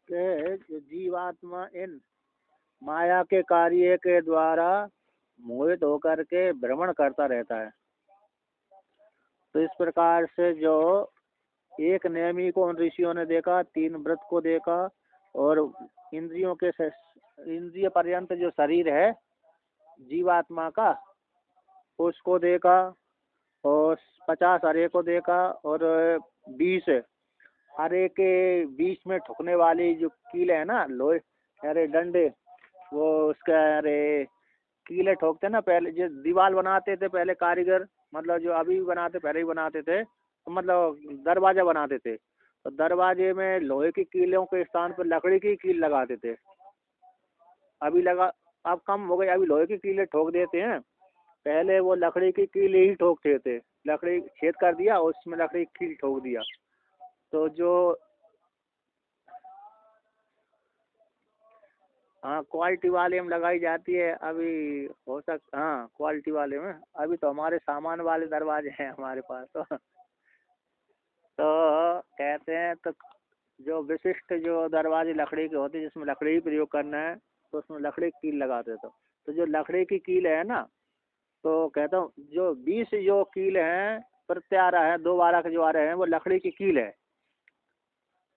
के जो जीवात्मा इन माया के कार्य के द्वारा मोहित होकर के भ्रमण करता रहता है। तो इस प्रकार से जो एक नेमी को उन ऋषियों ने देखा, 3 व्रत को देखा, और इंद्रियों के इंद्रिय पर्यंत जो शरीर है जीवात्मा का उसको देखा, और 50 अरे को देखा, और 20 अरे के बीच में ठुकने वाली जो कील है ना, लोहे, अरे डंडे, वो उसका अरे कीले ठोकते ना, पहले जो दीवार बनाते थे पहले कारीगर, मतलब जो अभी भी बनाते पहले ही बनाते थे, तो मतलब दरवाजा बनाते थे, तो दरवाजे में लोहे की कीलों के स्थान पर लकड़ी की कील लगाते थे। अभी लगा, अब कम हो गई, अभी लोहे की कीलें ठोक देते हैं। पहले वो लकड़ी की कील ही ठोकते थे, लकड़ी छेद कर दिया और उसमें लकड़ी की कील ठोक दिया। तो जो हाँ क्वालिटी वाले में लगाई जाती है अभी, हो हाँ क्वालिटी वाले में, अभी तो हमारे सामान वाले दरवाजे हैं हमारे पास तो कहते हैं तो जो विशिष्ट जो दरवाजे लकड़ी के होते हैं जिसमें लकड़ी ही प्रयोग करना है, तो उसमें लकड़ी की कील लगाते तो जो लकड़ी की कील है ना, तो कहता हूँ जो 20 जो कील हैं प्रत्यारा है, 2 बारह के जो आ रहे हैं वो लकड़ी की कील है,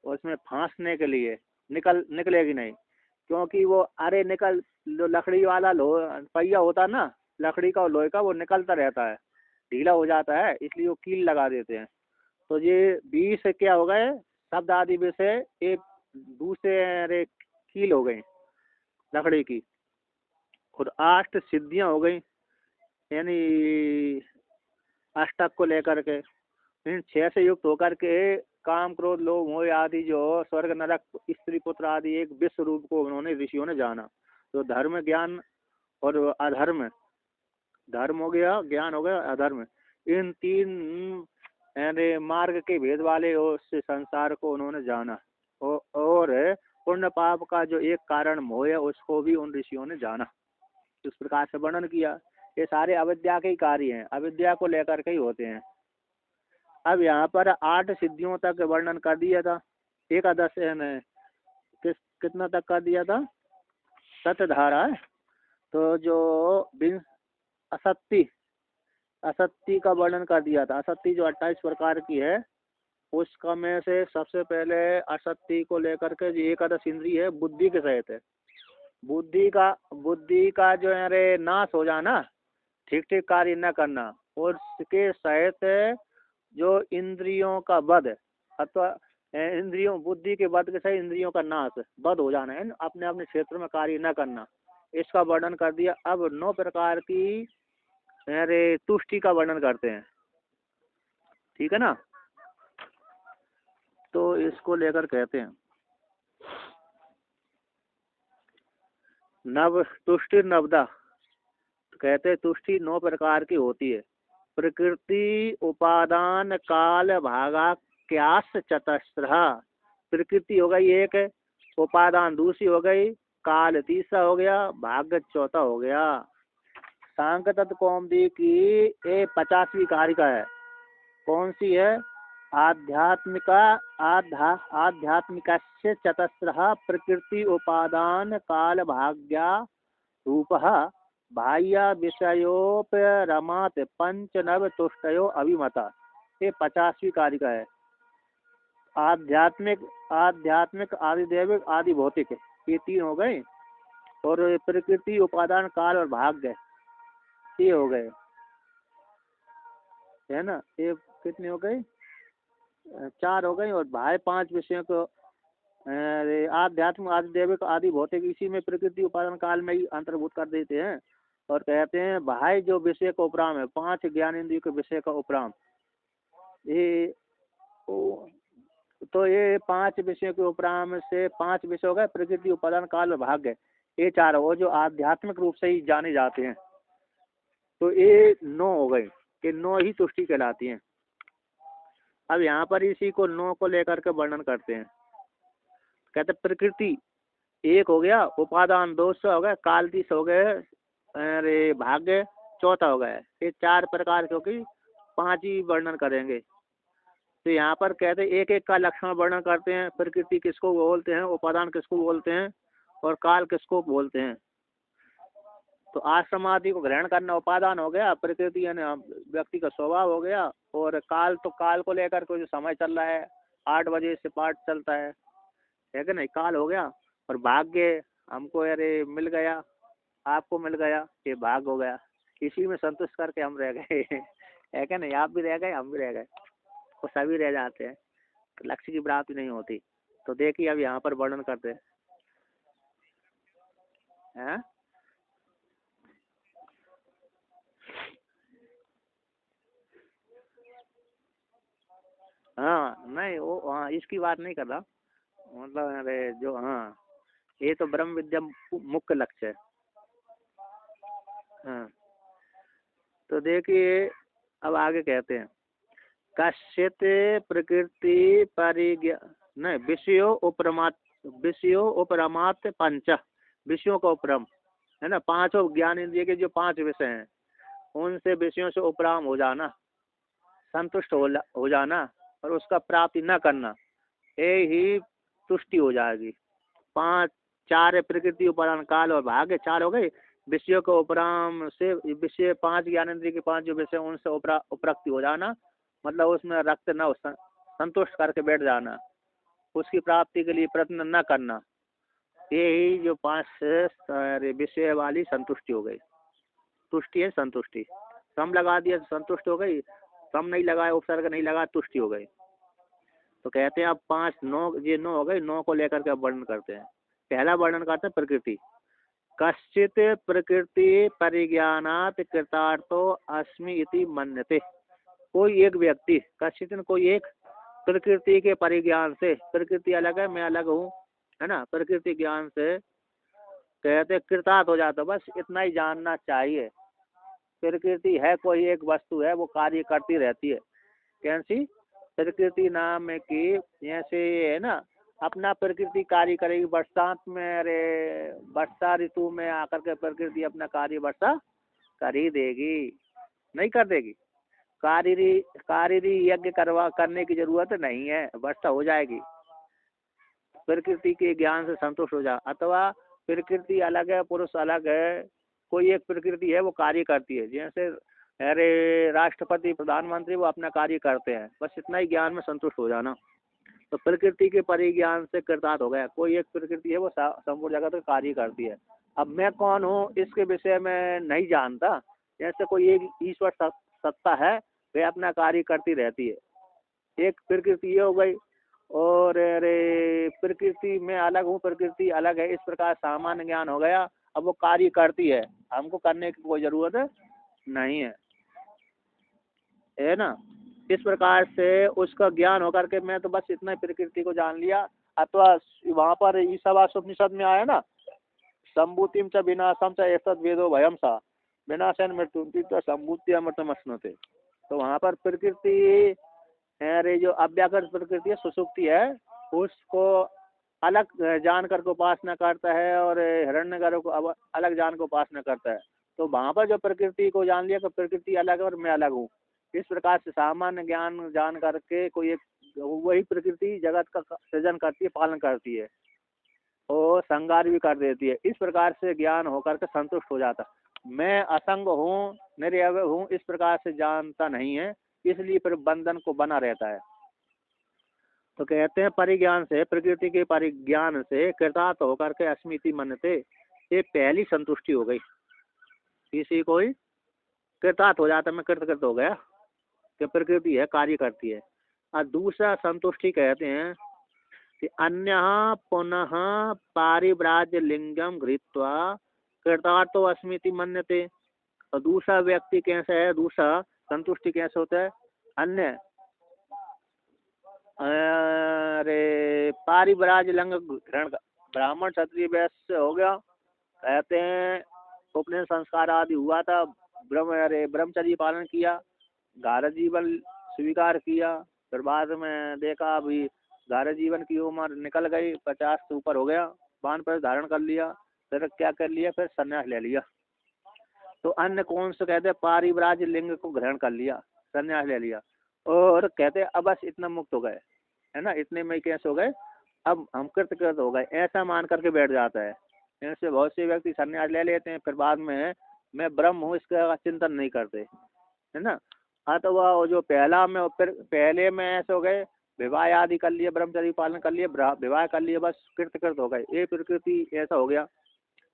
उसमें फांसने के लिए निकलेगी नहीं, क्योंकि वो अरे निकल जो लकड़ी वाला लो पहिया होता ना लकड़ी का और लोहे का, वो निकलता रहता है, ढीला हो जाता है, इसलिए वो कील लगा देते हैं। तो ये 20 क्या हो गए शब्द आदि में से एक दूसरे कील हो गई लकड़ी की, और 8 सिद्धियां हो गई, यानी अष्टक को लेकर के। इन 6 से युक्त होकर के काम क्रोध लोभ मोह आदि जो स्वर्ग नरक स्त्री पुत्र आदि एक विश्व रूप को उन्होंने ऋषियों ने जाना। तो धर्म ज्ञान और अधर्म, धर्म हो गया, ज्ञान हो गया, अधर्म, इन 3 यानी मार्ग के भेद वाले उस संसार को उन्होंने जाना, और पुण्य पाप का जो एक कारण मोह है उसको भी उन ऋषियों ने जाना। इस प्रकार से वर्णन किया। ये सारे अविद्या के ही कार्य हैं, अविद्या को लेकर के ही होते हैं। अब यहाँ पर 8 सिद्धियों तक वर्णन कर दिया था, एकादश ने कितना तक कर दिया था, सतधारा है। तो जो असत्य असत्य का वर्णन कर दिया था, असत्य जो 28 प्रकार की है उसका में से सबसे पहले असत्य को लेकर के जो एकादश इंद्रिय है बुद्धि के सहित है, बुद्धि का जो अरे नाश हो जाना, ठीक ठीक कार्य न करना, और उसके सहित जो इंद्रियों का वध, अथवा इंद्रियों बुद्धि के वध के सहित इंद्रियों का नाश, वध हो जाना है, अपने अपने क्षेत्र में कार्य न करना, इसका वर्णन कर दिया। अब 9 प्रकार की अरे तुष्टि का वर्णन करते हैं, ठीक है ना। तो इसको लेकर कहते हैं नव तुष्टि नवदा, कहते हैं तुष्टि 9 प्रकार की होती है। प्रकृति उपादान काल भागाख्यास चतस्रः, प्रकृति हो गई एक, उपादान दूसरी हो गई, काल तीसरा हो गया, भाग चौथा हो गया। सांख तत्व कौमुदी की ये 50वीं कारिका है, कौन सी है, आध्यात्मिकस्य चतस्रः प्रकृति उपादान काल भाग्या रूपः बाह्य विषयोपरमात् पंचनव तुष्टयो अभिमता। ये 50वीं कारिका है। आध्यात्मिक आदिदेविक आदि भौतिक, ये 3 हो गए, और प्रकृति उपादान काल और भाग्य ये हो गए, है ना। ये कितने हो गए, 4 हो गए, और भाई 5 विषयों को आध्यात्म आदिदेविक आदि भौतिक इसी में प्रकृति उपादान काल में ही अंतर्भूत कर देते हैं। और कहते हैं भाई जो विषय का उपराम है, 5 ज्ञान इंद्रियों के विषय का उपराम, ये तो ये 5 विषयों के उपराम से 5 विषय हो गए, प्रकृति उपादान काल भाग्य, ये 4 हो जो आध्यात्मिक रूप से ही जाने जाते हैं। तो ये 9 हो गए, ये 9 ही तुष्टि कहलाती हैं। अब यहाँ पर इसी को 9 को लेकर के वर्णन करते हैं। कहते प्रकृति 1 हो गया, उपादान 2 हो गए, काल 30 हो गए, अरे भाग्य 4 हो गए। ये 4 प्रकार क्योंकि 5 ही वर्णन करेंगे। तो यहाँ पर कहते एक एक का लक्षण वर्णन करते हैं। प्रकृति किसको बोलते हैं, उपादान किसको बोलते हैं, और काल किसको बोलते हैं। तो आश्रम आदि को ग्रहण करना उपादान हो गया, प्रकृति यानी व्यक्ति का स्वभाव हो गया, और काल तो काल को लेकर के जो समय चल रहा है, 8 बजे से पाठ चलता है कि नहीं, काल हो गया। और भाग्य हमको अरे मिल गया, आपको मिल गया, ये भाग हो गया। इसी में संतुष्ट करके हम रह गए है कि नहीं, आप भी रह गए, हम भी रह गए, वो सभी रह जाते हैं, तो लक्ष्य की प्राप्ति नहीं होती। तो देखिए अब यहाँ पर वर्णन करते हैं। हाँ नहीं, वो हाँ इसकी बात नहीं कर रहा, मतलब अरे जो हाँ, ये तो ब्रह्म विद्या मुख्य लक्ष्य है। हाँ तो देखिए अब आगे कहते हैं, कश्चित प्रकृति परिज्ञा नहीं विषयो उपरमात पंच, विषयों का उपरम है ना, पांचों ज्ञान इंद्रिय के जो 5 विषय हैं, उनसे विषयों से उपराम हो जाना, संतुष्ट हो जाना, और उसका प्राप्ति न करना, ये ही तुष्टि हो जाएगी। 5 4 है प्रकृति, उपादान, काल और भाग्य, 4 हो गए। विषयों को उपराम से विषय 5 ज्ञानेंद्रिय के 5 जो विषय उनसे उपरक्ति हो जाना, मतलब उसमें रक्त न हो, संतुष्ट करके बैठ जाना, उसकी प्राप्ति के लिए प्रयत्न न करना, ये ही जो 5 विषय वाली संतुष्टि हो गई। तुष्टि है संतुष्टि, कम लगा दिया तो संतुष्ट हो गई, कम नहीं लगाया, उपसर्ग नहीं लगा, तुष्टि हो गई। तो कहते हैं अब 5 9 ये 9 हो गए, 9 को लेकर के अब वर्णन करते हैं। पहला वर्णन करते हैं प्रकृति। कश्चित प्रकृति परिज्ञानात कृतार्थो अस्मि इति मन्यते। कोई एक व्यक्ति, कश्चित कोई एक, प्रकृति के परिज्ञान से, प्रकृति अलग है मैं अलग हूँ, है ना, प्रकृति ज्ञान से कहते कृतार्थ हो जाता, बस इतना ही जानना चाहिए। प्रकृति है कोई एक वस्तु है, वो कार्य करती रहती है। कैसी प्रकृति नाम की, जैसे है ना, अपना प्रकृति कार्य करेगी। बरसात में अरे वर्षा ऋतु में आकर के प्रकृति अपना कार्य वर्षा कर ही देगी, नहीं कर देगी। कार्य यज्ञ करने की जरूरत नहीं है, वर्षा हो जाएगी। प्रकृति के ज्ञान से संतुष्ट हो जा। अथवा प्रकृति अलग है, पुरुष अलग है, कोई एक प्रकृति है वो कार्य करती है, जैसे अरे राष्ट्रपति प्रधानमंत्री वो अपना कार्य करते हैं, बस इतना ही ज्ञान में संतुष्ट हो जाना। तो प्रकृति के परिज्ञान से कृतार्थ हो गया। कोई एक प्रकृति है वो संपूर्ण जगत का कार्य करती है। अब मैं कौन हूँ इसके विषय में नहीं जानता, जैसे कोई एक ईश्वर सत्ता है, वे अपना कार्य करती रहती है, एक प्रकृति ये हो गई। और अरे प्रकृति में अलग हूँ, प्रकृति अलग है, इस प्रकार सामान्य ज्ञान हो गया। अब वो कार्य करती है, हमको करने की कोई जरूरत नहीं है ना। इस प्रकार से उसका ज्ञान होकर के मैं तो बस इतना प्रकृति को जान लिया। अथवा वहाँ पर ईशावास्योपनिषद में आया ना, संभूतिम च विनाशम च एतद् वेदो भयम सा विनाशन मृत्यु तो संभूति अमृतमश्नुते। तो वहाँ पर प्रकृति अरे जो अव्याकृत प्रकृति है, सुसुप्ति है, उसको अलग जान कर को उपासना करता है, और हिरण्यगर्भ को अलग जान को उपासना करता है। तो वहाँ पर जो प्रकृति को जान लिया कि प्रकृति अलग है और मैं अलग हूँ, इस प्रकार से सामान्य ज्ञान जान करके कोई एक वही प्रकृति जगत का सृजन करती है, पालन करती है, और संगार भी कर देती है। इस प्रकार से ज्ञान होकर के संतुष्ट हो जाता। मैं असंग हूँ, निर्वय हूँ, इस प्रकार से जानता नहीं है, इसलिए फिर बंधन को बना रहता है। तो कहते हैं परिज्ञान से, प्रकृति के परिज्ञान से कृतार्थ होकर के अस्मिति मनते, ये पहली संतुष्टि हो गई। किसी कोई कृतार्थ हो जाता, मैं कृत हो गया कि प्रकृति है कार्य करती है। और दूसरा संतुष्टि कहते हैं कि अन्य पुनः पारिव्राज्य लिंगम घृत्वा कृतार्थो अस्मिति मन्यते। और दूसरा व्यक्ति कैसा है, दूसरा संतुष्टि कैसे होता है, अन्य अरे पारिव्राज लिंग ग्रहण, ब्राह्मण क्षत्रिय वैश्य हो गया, कहते हैं उपनयन संस्कार आदि हुआ था, ब्रह्मचर्य पालन किया, भारत जीवन स्वीकार किया, फिर बाद में देखा अभी भारत जीवन की उम्र निकल गई, 50 से ऊपर हो गया, बाण पर धारण कर लिया, फिर क्या कर लिया, फिर संन्यास ले लिया। तो अन्य कौन से कहते हैं, पारिव्राज लिंग को ग्रहण कर लिया, संन्यास ले लिया। और कहते अब बस इतना मुक्त हो गए, है ना, इतने में ही कैसे हो गए, अब हम कृत हो गए, ऐसा मान करके बैठ जाता है। ऐसे बहुत से व्यक्ति संन्यास ले लेते हैं, फिर बाद में मैं ब्रह्म हूँ इसका चिंतन नहीं करते, है ना। अथवा वो जो पहला में, फिर पहले में ऐसे हो गए, विवाह आदि कर लिए, ब्रह्मचर्य पालन कर लिए, विवाह कर लिए, बस कृत हो गए, ये प्रकृति ऐसा हो गया,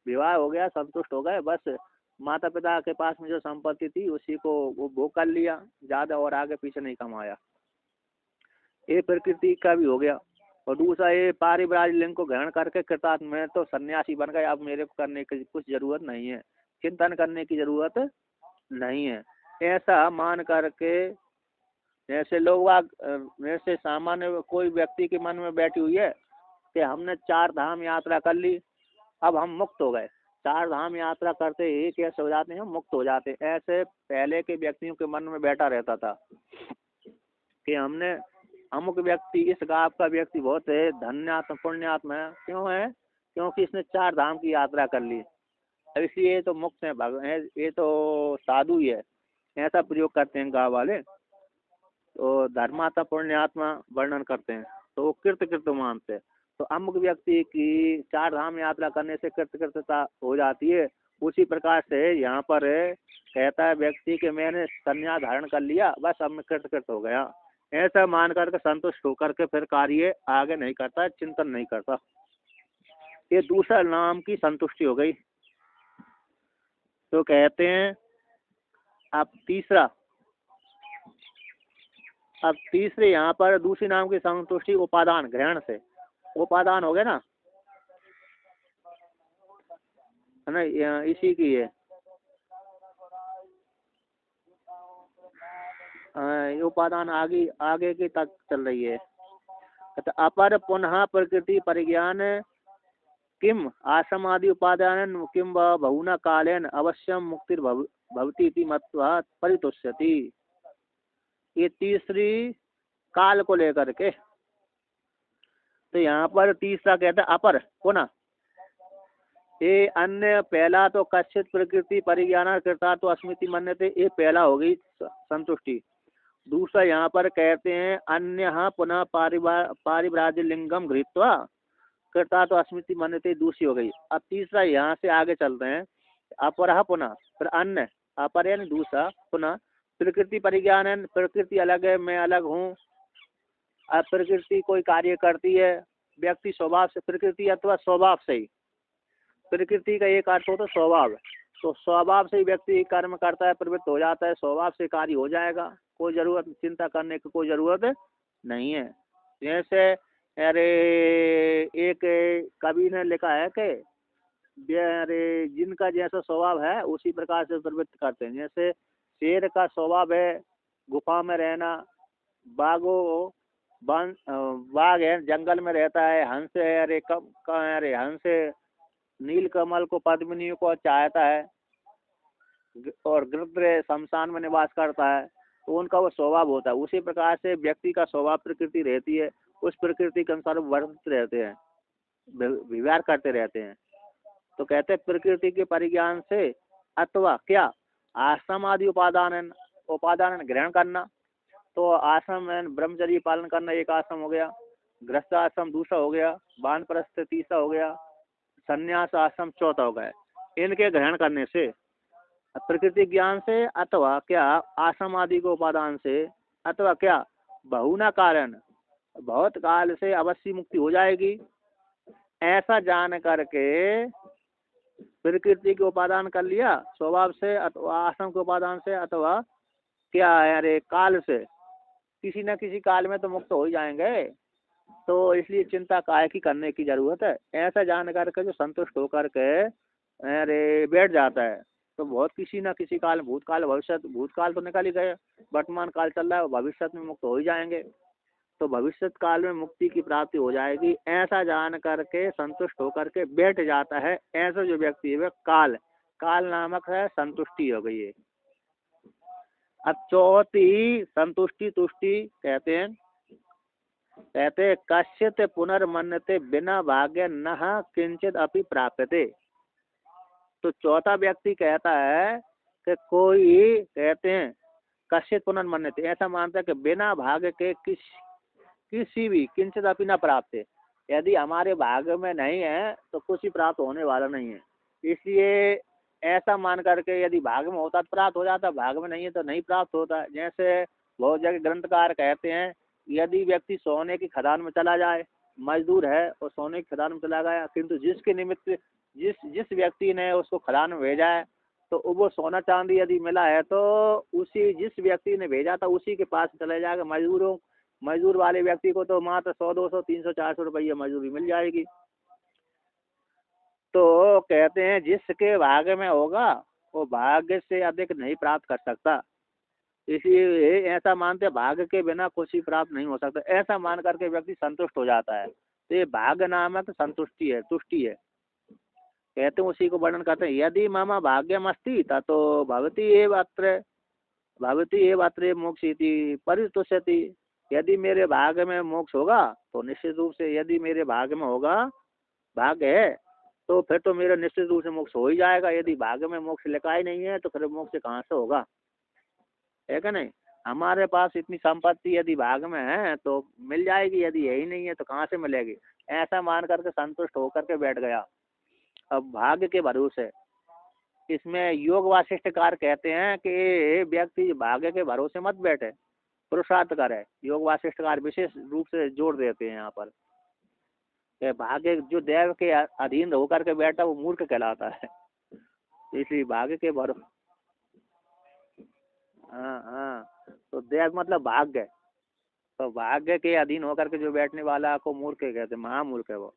विवाह हो गया, संतुष्ट हो गए, बस माता पिता के पास में जो संपत्ति थी उसी को वो भोग कर लिया, ज्यादा और आगे पीछे नहीं कमाया, ये प्रकृति का भी हो गया। और दूसरा ये पारिवारिक लिंग को ग्रहण करके कृतार्थ में तो सन्यासी बन गए, अब मेरे को करने की कुछ जरूरत नहीं है, चिंतन करने की जरूरत नहीं है, ऐसा मान करके। जैसे लोग जैसे सामान्य कोई व्यक्ति के मन में बैठी हुई है कि हमने 4 धाम यात्रा कर ली, अब हम मुक्त हो गए, 4 धाम यात्रा करते ही कैसे हो जाते हैं, मुक्त हो जाते हैं। ऐसे पहले के व्यक्तियों के मन में बैठा रहता था कि हमने, अमुक व्यक्ति, इस गांव का व्यक्ति बहुत है, धन्यात्म पुण्यात्म है, क्यों है, क्योंकि इसने 4 धाम की यात्रा कर ली, अब इसलिए तो मुक्त है, ये तो साधु ही है, ऐसा प्रयोग करते हैं गाँव वाले। तो धर्मात्मा पुण्यात्मा वर्णन करते हैं, तो वो कृत मानते हैं। तो अमुक व्यक्ति की 4 धाम यात्रा करने से कृतता हो जाती है, उसी प्रकार से यहाँ पर कहता है व्यक्ति कि मैंने संन्यास धारण कर लिया, बस अब मैं कृत हो गया, ऐसा मान करके संतुष्ट होकर के फिर कार्य आगे नहीं करता, चिंतन नहीं करता। ये दूसरा नाम की संतुष्टि हो गई। तो कहते हैं अब तीसरे यहाँ पर दूसरी नाम की संतुष्टि उपादान ग्रहण से, उपादान हो गए ना, है ना, इसी की है, उपादान आगे आगे की तक चल रही है। तो अपर पुनः प्रकृति परिज्ञान किम आश्रमादि उपादान किम व बहुना कालेन अवश्यम मुक्तिर भवती इति मत्वा परितुष्यति। ये तीसरी काल को लेकर के, तो यहाँ पर तीसरा कहता है अपर पुनः, ये अन्य पहला तो कश्चित प्रकृति परिज्ञान करता तो अस्मिति मन्यते, ये पहला हो गई संतुष्टि। दूसरा यहाँ पर कहते हैं अन्य पुनः पारिव्राज्य लिंगम गृहीत्वा करता तो अस्मिति मन्यते, दूसरी हो गई। अब तीसरा यहाँ से आगे चलते हैं, अपर पुनः, फिर अन्य, अपर यानी दूसरा, पुनः प्रकृति परिज्ञान, प्रकृति अलग है, मैं अलग हूँ। अब प्रकृति कोई कार्य करती है, व्यक्ति स्वभाव से, प्रकृति अथवा स्वभाव से ही, प्रकृति का एक अर्थ होता है स्वभाव, तो स्वभाव से ही व्यक्ति कर्म करता है, प्रवृत्त हो जाता है, स्वभाव से कार्य हो जाएगा, कोई जरूरत चिंता करने की कोई जरूरत नहीं है। जैसे अरे एक कवि ने लिखा है कि अरे जिनका जैसा स्वभाव है उसी प्रकार से प्रवृत्त करते हैं। जैसे शेर का स्वभाव है गुफा में रहना, बाघ है जंगल में रहता है, हंस है अरे हंस नीलकमल को पद्मिनी को चाहता है, और गृध्र शमशान में निवास करता है, तो उनका वो स्वभाव होता है। उसी प्रकार से व्यक्ति का स्वभाव प्रकृति रहती है, उस प्रकृति के अनुसार वर्तित रहते हैं, व्यवहार करते रहते हैं। तो कहते हैं प्रकृति के परिज्ञान से अथवा क्या आश्रम आदि उपादान ग्रहण करना, तो आश्रम में ब्रह्मचर्य पालन करना एक आश्रम हो गया, गृहस्थ आश्रम दूसरा हो गया, वानप्रस्थ तीसरा हो गया, संन्यास आश्रम चौथा हो गया। इनके ग्रहण करने से प्रकृति ज्ञान से अथवा क्या आश्रम आदि को उपादान से अथवा क्या बहुना कारण बहुत काल से अवश्य मुक्ति हो जाएगी, ऐसा जान करके प्रकृति के उपादान कर लिया स्वभाव से अथवा आश्रम के उपादान से अथवा क्या है अरे काल से, किसी न किसी काल में तो मुक्त हो ही जाएंगे, तो इसलिए चिंता काहे की करने की जरूरत है, ऐसा जान करके जो संतुष्ट होकर के अरे बैठ जाता है, तो बहुत किसी न किसी काल, भूतकाल भविष्य, भूतकाल तो निकल ही गए, वर्तमान काल चल रहा है, भविष्य में मुक्त हो ही जाएंगे, तो भविष्य काल में मुक्ति की प्राप्ति हो जाएगी, ऐसा जान करके संतुष्ट होकर के बैठ जाता है। ऐसा जो व्यक्ति है वह काल नामक है संतुष्टि हो गई है। अब चौथी संतुष्टि तुष्टि कहते कश्चित पुनर्मन्यते बिना भाग्य न किंचित अपि प्राप्यते। तो चौथा व्यक्ति कहता है कि कोई कहते हैं कश्चित पुनर्मन्यते, ऐसा मानता है कि बिना भाग्य के किसी भी किंचित अपि न प्राप्त है। यदि हमारे भाग्य में नहीं है तो कुछ ही प्राप्त होने वाला नहीं है। इसलिए ऐसा मान करके यदि भाग्य में होता तो प्राप्त हो जाता, भाग्य में नहीं है तो नहीं प्राप्त होता। जैसे बहुत जगह ग्रंथकार कहते हैं, यदि व्यक्ति सोने की खदान में चला जाए, मजदूर है और सोने की खदान में चला गया, किंतु जिसके निमित्त जिस जिस व्यक्ति ने उसको खदान में भेजा है तो वो सोना चांदी यदि मिला है तो उसी जिस व्यक्ति ने भेजा था उसी के पास चला जाएगा। मजदूर वाले व्यक्ति को तो मात्र 100, 200, 300, 400 रुपये मजदूरी मिल जाएगी। तो कहते हैं जिसके भाग्य में होगा वो भाग्य से अधिक नहीं प्राप्त कर सकता। इसलिए ऐसा मानते हैं भाग्य के बिना कुछ ही प्राप्त नहीं हो सकता। ऐसा मान करके व्यक्ति संतुष्ट हो जाता है। तो ये भाग्य नामक संतुष्टि है, तुष्टि है। कहते हैं उसी को वर्णन करते हैं, यदि मम भाग्यमस्ति ततो भवति एव अत्र मोक्षिति परितुष्यति। यदि मेरे भाग्य में मोक्ष होगा तो निश्चित रूप से, यदि मेरे भाग्य में होगा, भाग्य है तो फिर तो मेरा निश्चित रूप से मोक्ष हो ही जाएगा। यदि भाग्य में मोक्ष लिखा ही नहीं है तो फिर मोक्ष कहाँ से होगा, है क्या नहीं। हमारे पास इतनी संपत्ति यदि भाग्य में है तो मिल जाएगी, यदि यही नहीं है तो कहाँ से मिलेगी। ऐसा मान करके संतुष्ट होकर के बैठ गया। अब भाग्य के भरोसे, इसमें योग वासिष्ठकार कहते हैं कि व्यक्ति भाग्य के भरोसे मत बैठे, पुरुषार्थ करे। योग वासिष्ठकार विशेष रूप से जोड़ देते हैं यहाँ पर कि भाग्य जो देव के अधीन होकर के बैठा वो मूर्ख कहलाता है। इसलिए भाग्य के भरोसे, हाँ हाँ, तो देव मतलब भाग्य, तो भाग्य के अधीन होकर के जो बैठने वाला को मूर्ख कहते हैं, महामूर्ख है वो।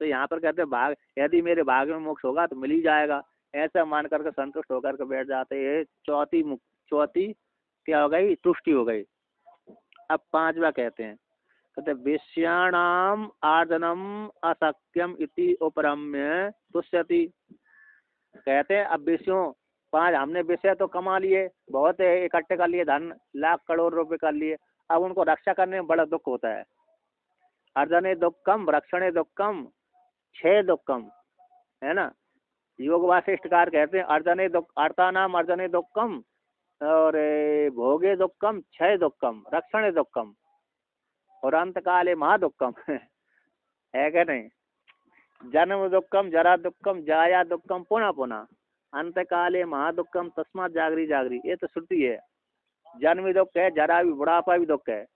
तो यहाँ पर कहते हैं भाग, यदि मेरे भाग्य में मोक्ष होगा तो मिल ही जाएगा, ऐसा मान करके संतुष्ट होकर के बैठ जाते हैं। चौथी क्या हो गई, तुष्टि हो गई। अब पांचवा कहते हैं, कहते विषयाणाम आर्जनम अशक्यम इति उपरम्य तुष्यति। कहते हैं अब विषयों, 5 हमने विषय तो कमा लिए, बहुत इकट्ठे कर लिए, धन लाख करोड़ रुपए कर लिए, अब उनको रक्षा करने में बड़ा दुख होता है। अर्जने दुखम रक्षणे दुखम क्षय दुखम, है ना। योग वासिष्ठकार कहते हैं अर्जने दुख, अर्थानाम अर्जने दुखम और भोगे दुखम क्षय दुखम रक्षणे दुखम और अंत काले महादुखम है क्या नहीं। जन्म दुखम जरा दुखम जाया दुखम पुनः पुनः अंत काले महादुखम तस्मात जागरी जागरी, ये तो श्रुति है। जन्म दुख है, जरा भी बुढ़ापा भी दुख है,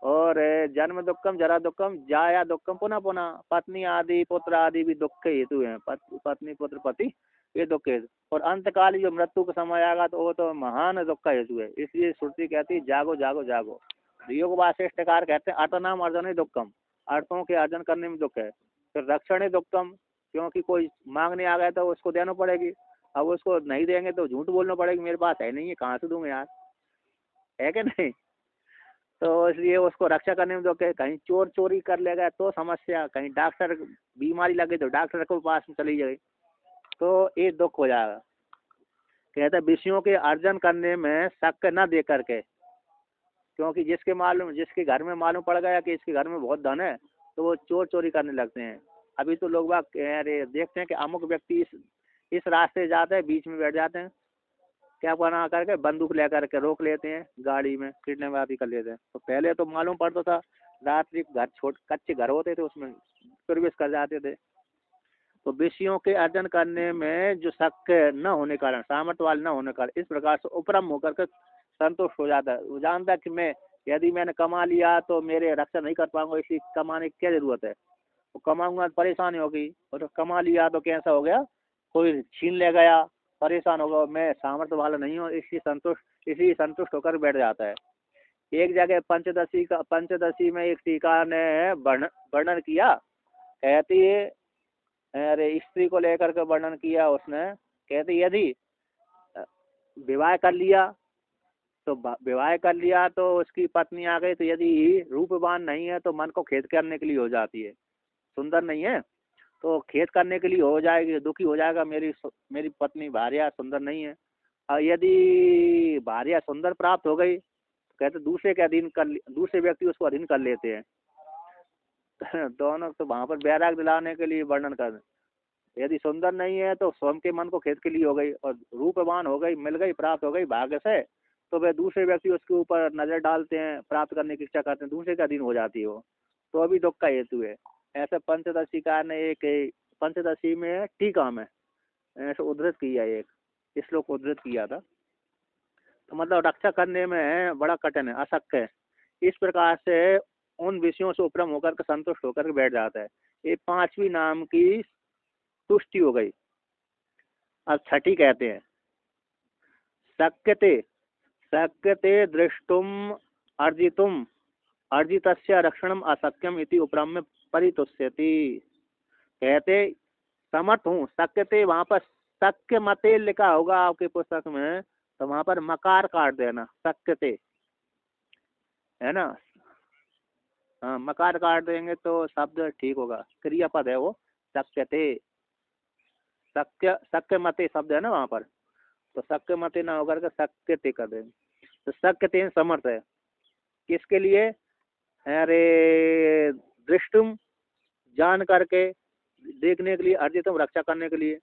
और जन्म दुखम जरा दुखम जाया दुखम पुनः पुनः, पत्नी आदि पुत्र आदि भी दुख के हेतु है। पत्नी पुत्र पति ये दुख है, और अंतकाल जो मृत्यु का समय आएगा तो वो तो महान दुख का हेतु है। इसलिए श्रुति कहती है जागो जागो जागो। योग वासिष्ठकार कहते हैं अर्थनाम अर्जन दुखम, अर्थों के अर्जन करने में दुख है। फिर रक्षण दुखम, क्योंकि कोई मांगने आ गया तो उसको देना पड़ेगी, अब उसको नहीं देंगे तो झूठ बोलना पड़ेगी, मेरे पास है नहीं है कहाँ से दूंगा यार, है क्या नहीं। तो इसलिए उसको रक्षा करने में दुख है। कहीं चोर चोरी कर लेगा तो समस्या, कहीं डॉक्टर बीमारी लगे तो डॉक्टर के पास में चली जाए तो ये दुख हो जाएगा। कहते विषयों के अर्जन करने में शक न दे करके, क्योंकि जिसके घर में मालूम पड़ गया कि इसके घर में बहुत धन है तो वो चोर चोरी करने लगते हैं। अभी तो लोग बाग अरे देखते हैं कि अमुक व्यक्ति इस रास्ते जाते हैं, बीच में बैठ जाते हैं, क्या बना करके बंदूक ले करके रोक लेते हैं, गाड़ी में किडनैप कर लेते हैं। तो पहले तो मालूम पड़ता था, रात्रि घर कच्चे घर होते थे उसमें प्रवेश कर जाते थे। तो विषयों के अर्जन करने में जो शक न होने कारण, सामर्थ्य वाले न होने कारण, इस प्रकार से उपरम होकर के संतुष्ट हो जाता है। वो जानता है कि मैं यदि मैंने कमा लिया तो मेरे रक्षा नहीं कर पाऊंगा, इसलिए कमाने की क्या जरूरत है, वो कमाऊंगा तो परेशानी होगी, और तो कमा लिया तो कैसा हो गया, कोई छीन ले गया, परेशान होगा, मैं सामर्थ्य वाला नहीं हूँ, इसी संतुष्ट होकर बैठ जाता है। एक जगह पंचदशी में एक टीका ने वर्णन किया, कहती है अरे स्त्री को लेकर के वर्णन किया उसने, कहती यदि विवाह कर लिया तो उसकी पत्नी आ गई तो यदि रूपवान नहीं है तो मन को खेद करने के लिए हो जाती है, सुंदर नहीं है तो खेद करने के लिए हो जाएगी, दुखी हो जाएगा, मेरी पत्नी भार्या सुंदर नहीं है। और यदि भार्या सुंदर प्राप्त हो गई तो कहते दूसरे व्यक्ति उसको अधीन कर लेते हैं। दोनों तो वहां पर बैराग दिलाने के लिए वर्णन कर, यदि सुंदर नहीं है तो स्वयं के मन को खेद के लिए हो गई, और रूपवान हो गई, मिल गई, प्राप्त हो गई भाग्य से, तो वह दूसरे व्यक्ति उसके ऊपर नजर डालते हैं, प्राप्त करने की इच्छा करते हैं, दूसरे का अधीन हो जाती है वो, तो अभी दुख का हेतु है। ऐसे पंचदशीकार ने एक पंचदशी में टीका में ऐसे उद्धृत किया, एक श्लोक उद्धृत किया था। तो मतलब रक्षा करने में बड़ा कठिन है, अशक्य है। इस प्रकार से उन विषयों से उपरम होकर के संतुष्ट होकर के बैठ जाता है। ये पांचवी नाम की तुष्टि हो गई। अब छठी कहते हैं शक्यते शक्यते दृष्टुम अर्जितुम अर्जितस्य रक्षणम अशक्यम इति उपरम में परितुष्यति। कहते समर्थ हूँ, शक्यते वहां पर शक्य मते लिखा होगा आपके पुस्तक में, तो वहां पर मकार काट देना, शक्यते है ना। हाँ मकार काट देंगे तो शब्द ठीक होगा, क्रियापद है वो, शक्यते, शक्य शक्य मते शब्द है ना वहां पर, तो शक्य मते ना होकर के शक्यते कर देंगे। तो शक्यते समर्थ है किसके लिए, अरे दृष्टुम जान करके, देखने के लिए, अर्जितम रक्षा करने के लिए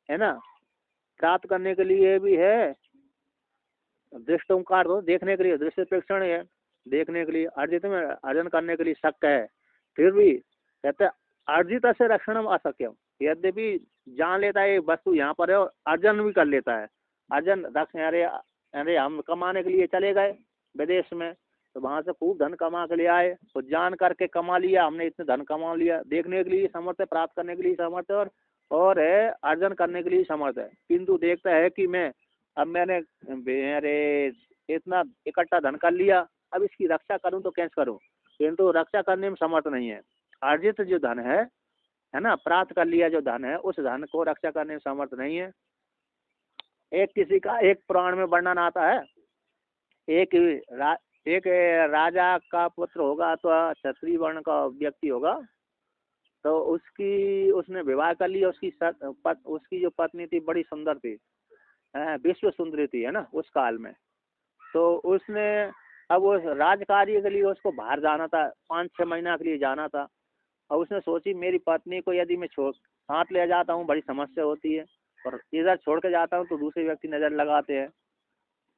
है ना, प्राप्त करने के लिए भी है, दृष्टुम काट दो, देखने के लिए, दृश्य प्रेक्षण है देखने के लिए, अर्जित में अर्जन करने के लिए शक्य है। फिर भी कहते अर्जित से रक्षणम अशक्यम, यद्यपि जान लेता है वस्तु यहाँ पर है और अर्जन भी कर लेता है, अर्जन रक्ष, अरे अरे हम कमाने के लिए चले गए विदेश में, तो वहां से खूब धन कमा के ले आए, तो जान करके कमा लिया हमने, इतने धन कमा लिया, देखने के लिए समर्थ है, प्राप्त करने के लिए समर्थ है, और है अर्जन करने के लिए समर्थ है। किंतु देखता है कि मैं अब मैंने अरे इतना इकट्ठा धन कर लिया, अब इसकी रक्षा करूं तो कैसे करूं, किंतु रक्षा करने में समर्थ नहीं है। अर्जित जो धन है ना, प्राप्त कर लिया जो धन है, उस धन को रक्षा करने में समर्थ नहीं है। एक किसी का एक पुराण में वर्णन आता है, एक एक राजा का पुत्र होगा तो क्षत्रिय वर्ण का व्यक्ति होगा, तो उसने विवाह कर लिया, उसकी जो पत्नी थी बड़ी सुंदर थी, विश्व सुंदरी थी है ना उस काल में। तो उसने अब उस राजकार्य के लिए उसको बाहर जाना था, 5-6 महीना के लिए जाना था। और उसने सोची मेरी पत्नी को यदि मैं साथ ले जाता हूँ बड़ी समस्या होती है, और इधर छोड़ के जाता हूँ तो दूसरे व्यक्ति नजर लगाते हैं,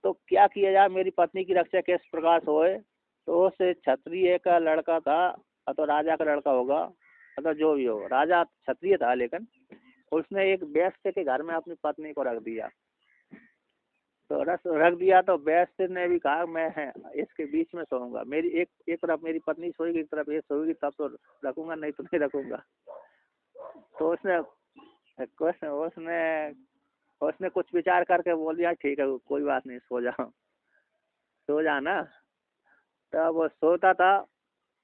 तो क्या किया जाए, मेरी पत्नी की रक्षा किस प्रकार से होए। तो उस क्षत्रिय का लड़का था, तो राजा का लड़का होगा, अगर जो भी हो, राजा क्षत्रिय था, लेकिन उसने एक वैश्य के घर में अपनी पत्नी को रख दिया। तो रख दिया तो वैश्य ने भी कहा मैं इसके बीच में सोऊंगा, मेरी एक तरफ मेरी पत्नी सोएगी, एक तरफ ये सोएगी, तब तो रखूंगा, नहीं तो नहीं रखूंगा। तो उसने कुछ विचार करके बोल दिया ठीक है कोई बात नहीं, सो जाना। तब वो सोता था,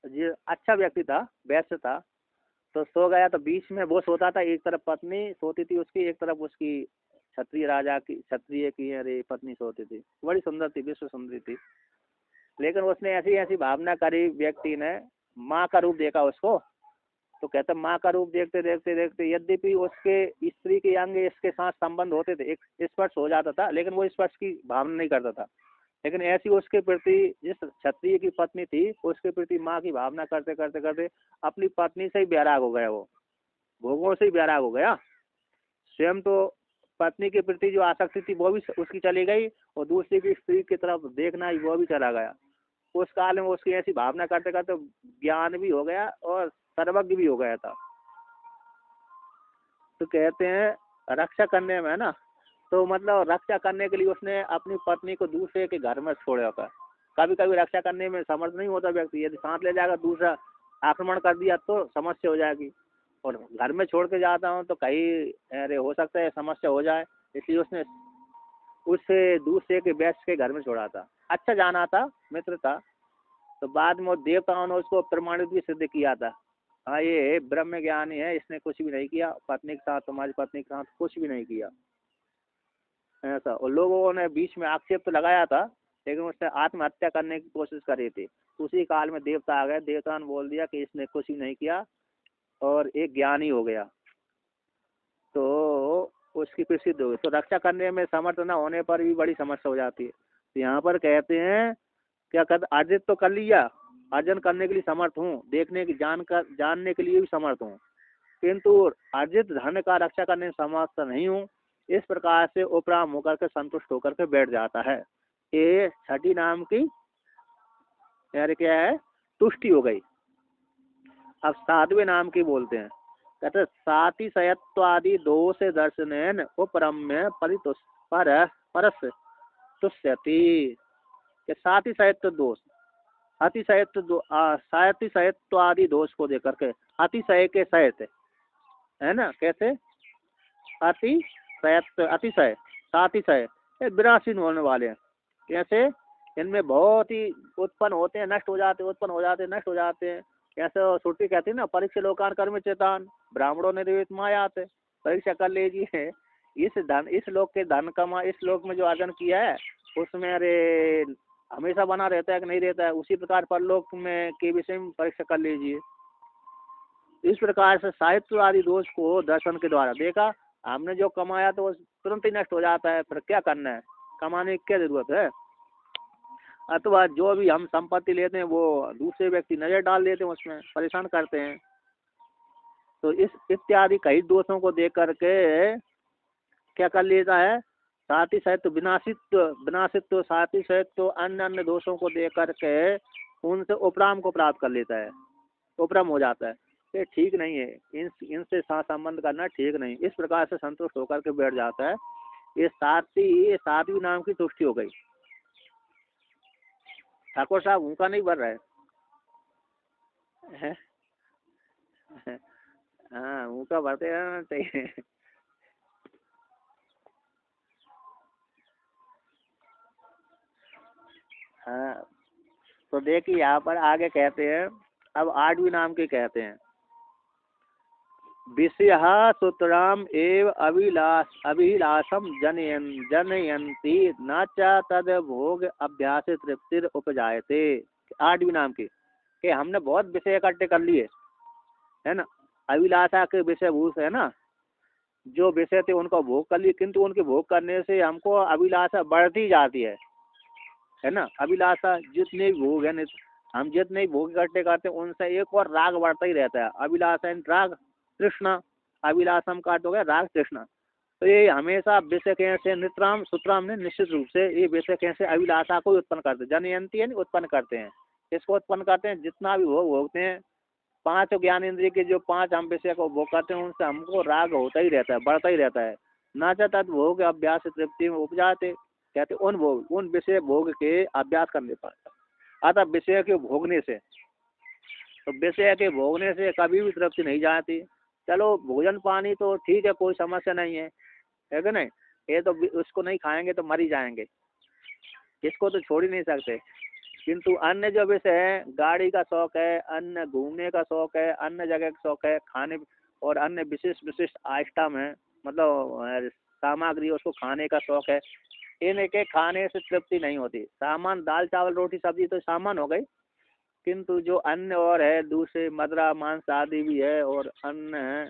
ये अच्छा व्यक्ति था, वैश्य था, तो सो गया, तो बीच में वो सोता था, एक तरफ पत्नी सोती थी उसकी, एक तरफ उसकी क्षत्रिय की अरे पत्नी सोती थी, बड़ी सुंदर थी, विश्व सुंदरी थी। लेकिन उसने ऐसी ऐसी भावना करी, व्यक्ति ने माँ का रूप देखा उसको, तो कहते माँ का रूप देखते देखते देखते यद्यपि उसके स्त्री के अंग इसके साथ संबंध होते थे, एक स्पर्श हो जाता था, लेकिन वो स्पर्श की भावना नहीं करता था। लेकिन ऐसी उसके प्रति, जिस क्षत्रिय की पत्नी थी उसके प्रति माँ की भावना करते करते करते अपनी पत्नी से ही बैराग हो गया, वो भोगों से ही बैराग हो गया। स्वयं तो पत्नी के प्रति जो आसक्ति थी वो भी उसकी चली गई, और दूसरी की स्त्री की तरफ देखना ही वो भी चला गया। उस काल में उसकी ऐसी भावना करते करते ज्ञान भी हो गया और सर्वज्ञ भी हो गया था। तो कहते हैं रक्षा करने में ना, तो मतलब रक्षा करने के लिए उसने अपनी पत्नी को दूसरे के घर में छोड़ा था। कभी कभी रक्षा करने में समर्थ नहीं होता व्यक्ति, यदि साथ ले जाकर दूसरा आक्रमण कर दिया तो समस्या हो जाएगी, और घर में छोड़ के जाता हूँ तो कहीं अरे हो सकता है समस्या हो जाए, इसलिए उसने उससे दूसरे के वैश्य के घर में छोड़ा था। अच्छा जाना था, मित्र था, तो बाद में देवताओं ने उसको प्रमाणित भी सिद्ध किया था, हाँ ये ब्रह्म ज्ञानी है, इसने कुछ भी नहीं किया, पत्नी के साथ, तुम्हारी पत्नी के साथ कुछ भी नहीं किया ऐसा। और लोगों ने बीच में आक्षेप तो लगाया था, लेकिन उसने आत्महत्या करने की कोशिश करी थी। उसी काल में देवता आ गए, देवता ने बोल दिया कि इसने कुछ भी नहीं किया और एक ज्ञानी हो गया, तो उसकी प्रसिद्ध हो गई। तो रक्षा करने में समर्थ न होने पर भी बड़ी समस्या हो जाती है। तो यहाँ पर कहते हैं क्या कहते, अर्जित तो कर लिया, अर्जन करने के लिए समर्थ हूँ, देखने की जानने के लिए भी समर्थ हूँ, किंतु अर्जित धन का रक्षा करने में समर्थ नहीं हूँ। इस प्रकार से उपराम होकर के संतुष्ट होकर के बैठ जाता है। ये छठी नाम की यार क्या है, तुष्टि हो गई। अब सातवें नाम की बोलते हैं, कहते साति सयत्वादि दोष दर्शनेन उपरम्य परितुष पर परस तुष्यति। के साति सयत्व दोष, अतिशयत्व साति सयत्वादि दोष को देकर के, अतिशय के सहित है ना, कैसे अतिशयत्व, अतिशय सातिशय ये विनाशीन होने वाले हैं। कैसे, इनमें बहुत ही उत्पन्न होते हैं, नष्ट हो जाते हैं, उत्पन्न हो जाते हैं, नष्ट हो जाते हैं। कैसे श्रुति कहती है ना, परीक्षा लोकान कर्म चेतान ब्राह्मणों ने देवित माया थे, परीक्षा कर लीजिए। इस लोक के धन कमा, इस लोक में जो अर्जन किया है उसमें अरे हमेशा बना रहता है कि नहीं रहता है, उसी प्रकार परलोक में के विषय में परीक्षा कर लीजिए। इस प्रकार से साहित्य आदि दोष को दर्शन के द्वारा देखा, हमने जो कमाया तो वो तुरंत ही नष्ट हो जाता है, फिर क्या करना है, कमाने की क्या जरूरत है। अथवा जो भी हम संपत्ति लेते हैं वो दूसरे व्यक्ति नजर डाल देते हैं, उसमें परेशान करते हैं। तो इस इत्यादि कई दोषों को देख करके क्या कर लेता है, साथ ही सहित विनाशित्व साथ ही सहित अन्य अन्य दोषों को देख करके उनसे उपराम को प्राप्त कर लेता है, उपरम हो जाता है। ये ठीक नहीं है, इनसे संबंध करना ठीक नहीं। इस प्रकार से संतुष्ट होकर के बैठ जाता है। ये सातवीं नाम की तुष्टि हो गई। ठाकुर साहब उनका नहीं बढ़ रहा है, हाँ उनका बढ़ते रहना चाहिए। हाँ तो देखिए यहाँ पर आगे कहते हैं, अब आठवीं नाम की कहते हैं, विषय सूत्राम एव अभिलाषम जनयंती न च तद भोग अभ्यास तृप्तिर उपजायते। आठवीं नाम की कि हमने बहुत विषय इकट्ठे कर लिए है ना, अभिलाषा के विषय भूष है ना, जो विषय थे उनका भोग कर लिए, किंतु उनके भोग करने से हमको अभिलाषा बढ़ती जाती है ना। अभिलाषा जितने भी भोग है, हम जितने भोग इकट्ठे करते हैं उनसे एक और राग बढ़ता ही रहता है। अभिलाषा राग तृष्णा, अभिलाषम का हो गया राग तृष्णा। तो ये हमेशा विषय कैसे नित्राम सूत्राम ने निश्चित रूप से ये विषय कैसे अभिलाषा को उत्पन्न करते हैं, जनयंती यानी उत्पन्न करते हैं। इसको उत्पन्न करते हैं, जितना भी भोग भोगते हैं, पांच ज्ञान इंद्रिय के जो पांच हम विषय को भोग करते हैं उनसे हमको राग होता ही रहता है, बढ़ता ही रहता है। ना चाहता भोग अभ्यास तृप्ति में उपजाते, कहते उन विषय भोग के अभ्यास करने पर, अतः विषय के भोगने से, तो विषय के भोगने से कभी भी तृप्ति नहीं जाती। चलो भोजन पानी तो ठीक है, कोई समस्या नहीं है कि नहीं, ये तो उसको नहीं खाएंगे तो मर ही जाएंगे, इसको तो छोड़ ही नहीं सकते। किंतु अन्य जो विषय है, गाड़ी का शौक है, अन्य घूमने का शौक है, अन्य जगह का शौक है, खाने और अन्य विशिष्ट आइटम है, मतलब सामग्री उसको खाने का शौक है, इनके खाने से तृप्ति नहीं होती। सामान दाल चावल रोटी सब्जी तो सामान हो गई, किंतु जो अन्य और है दूसरे मदरा मांस आदि भी है और अन्य है,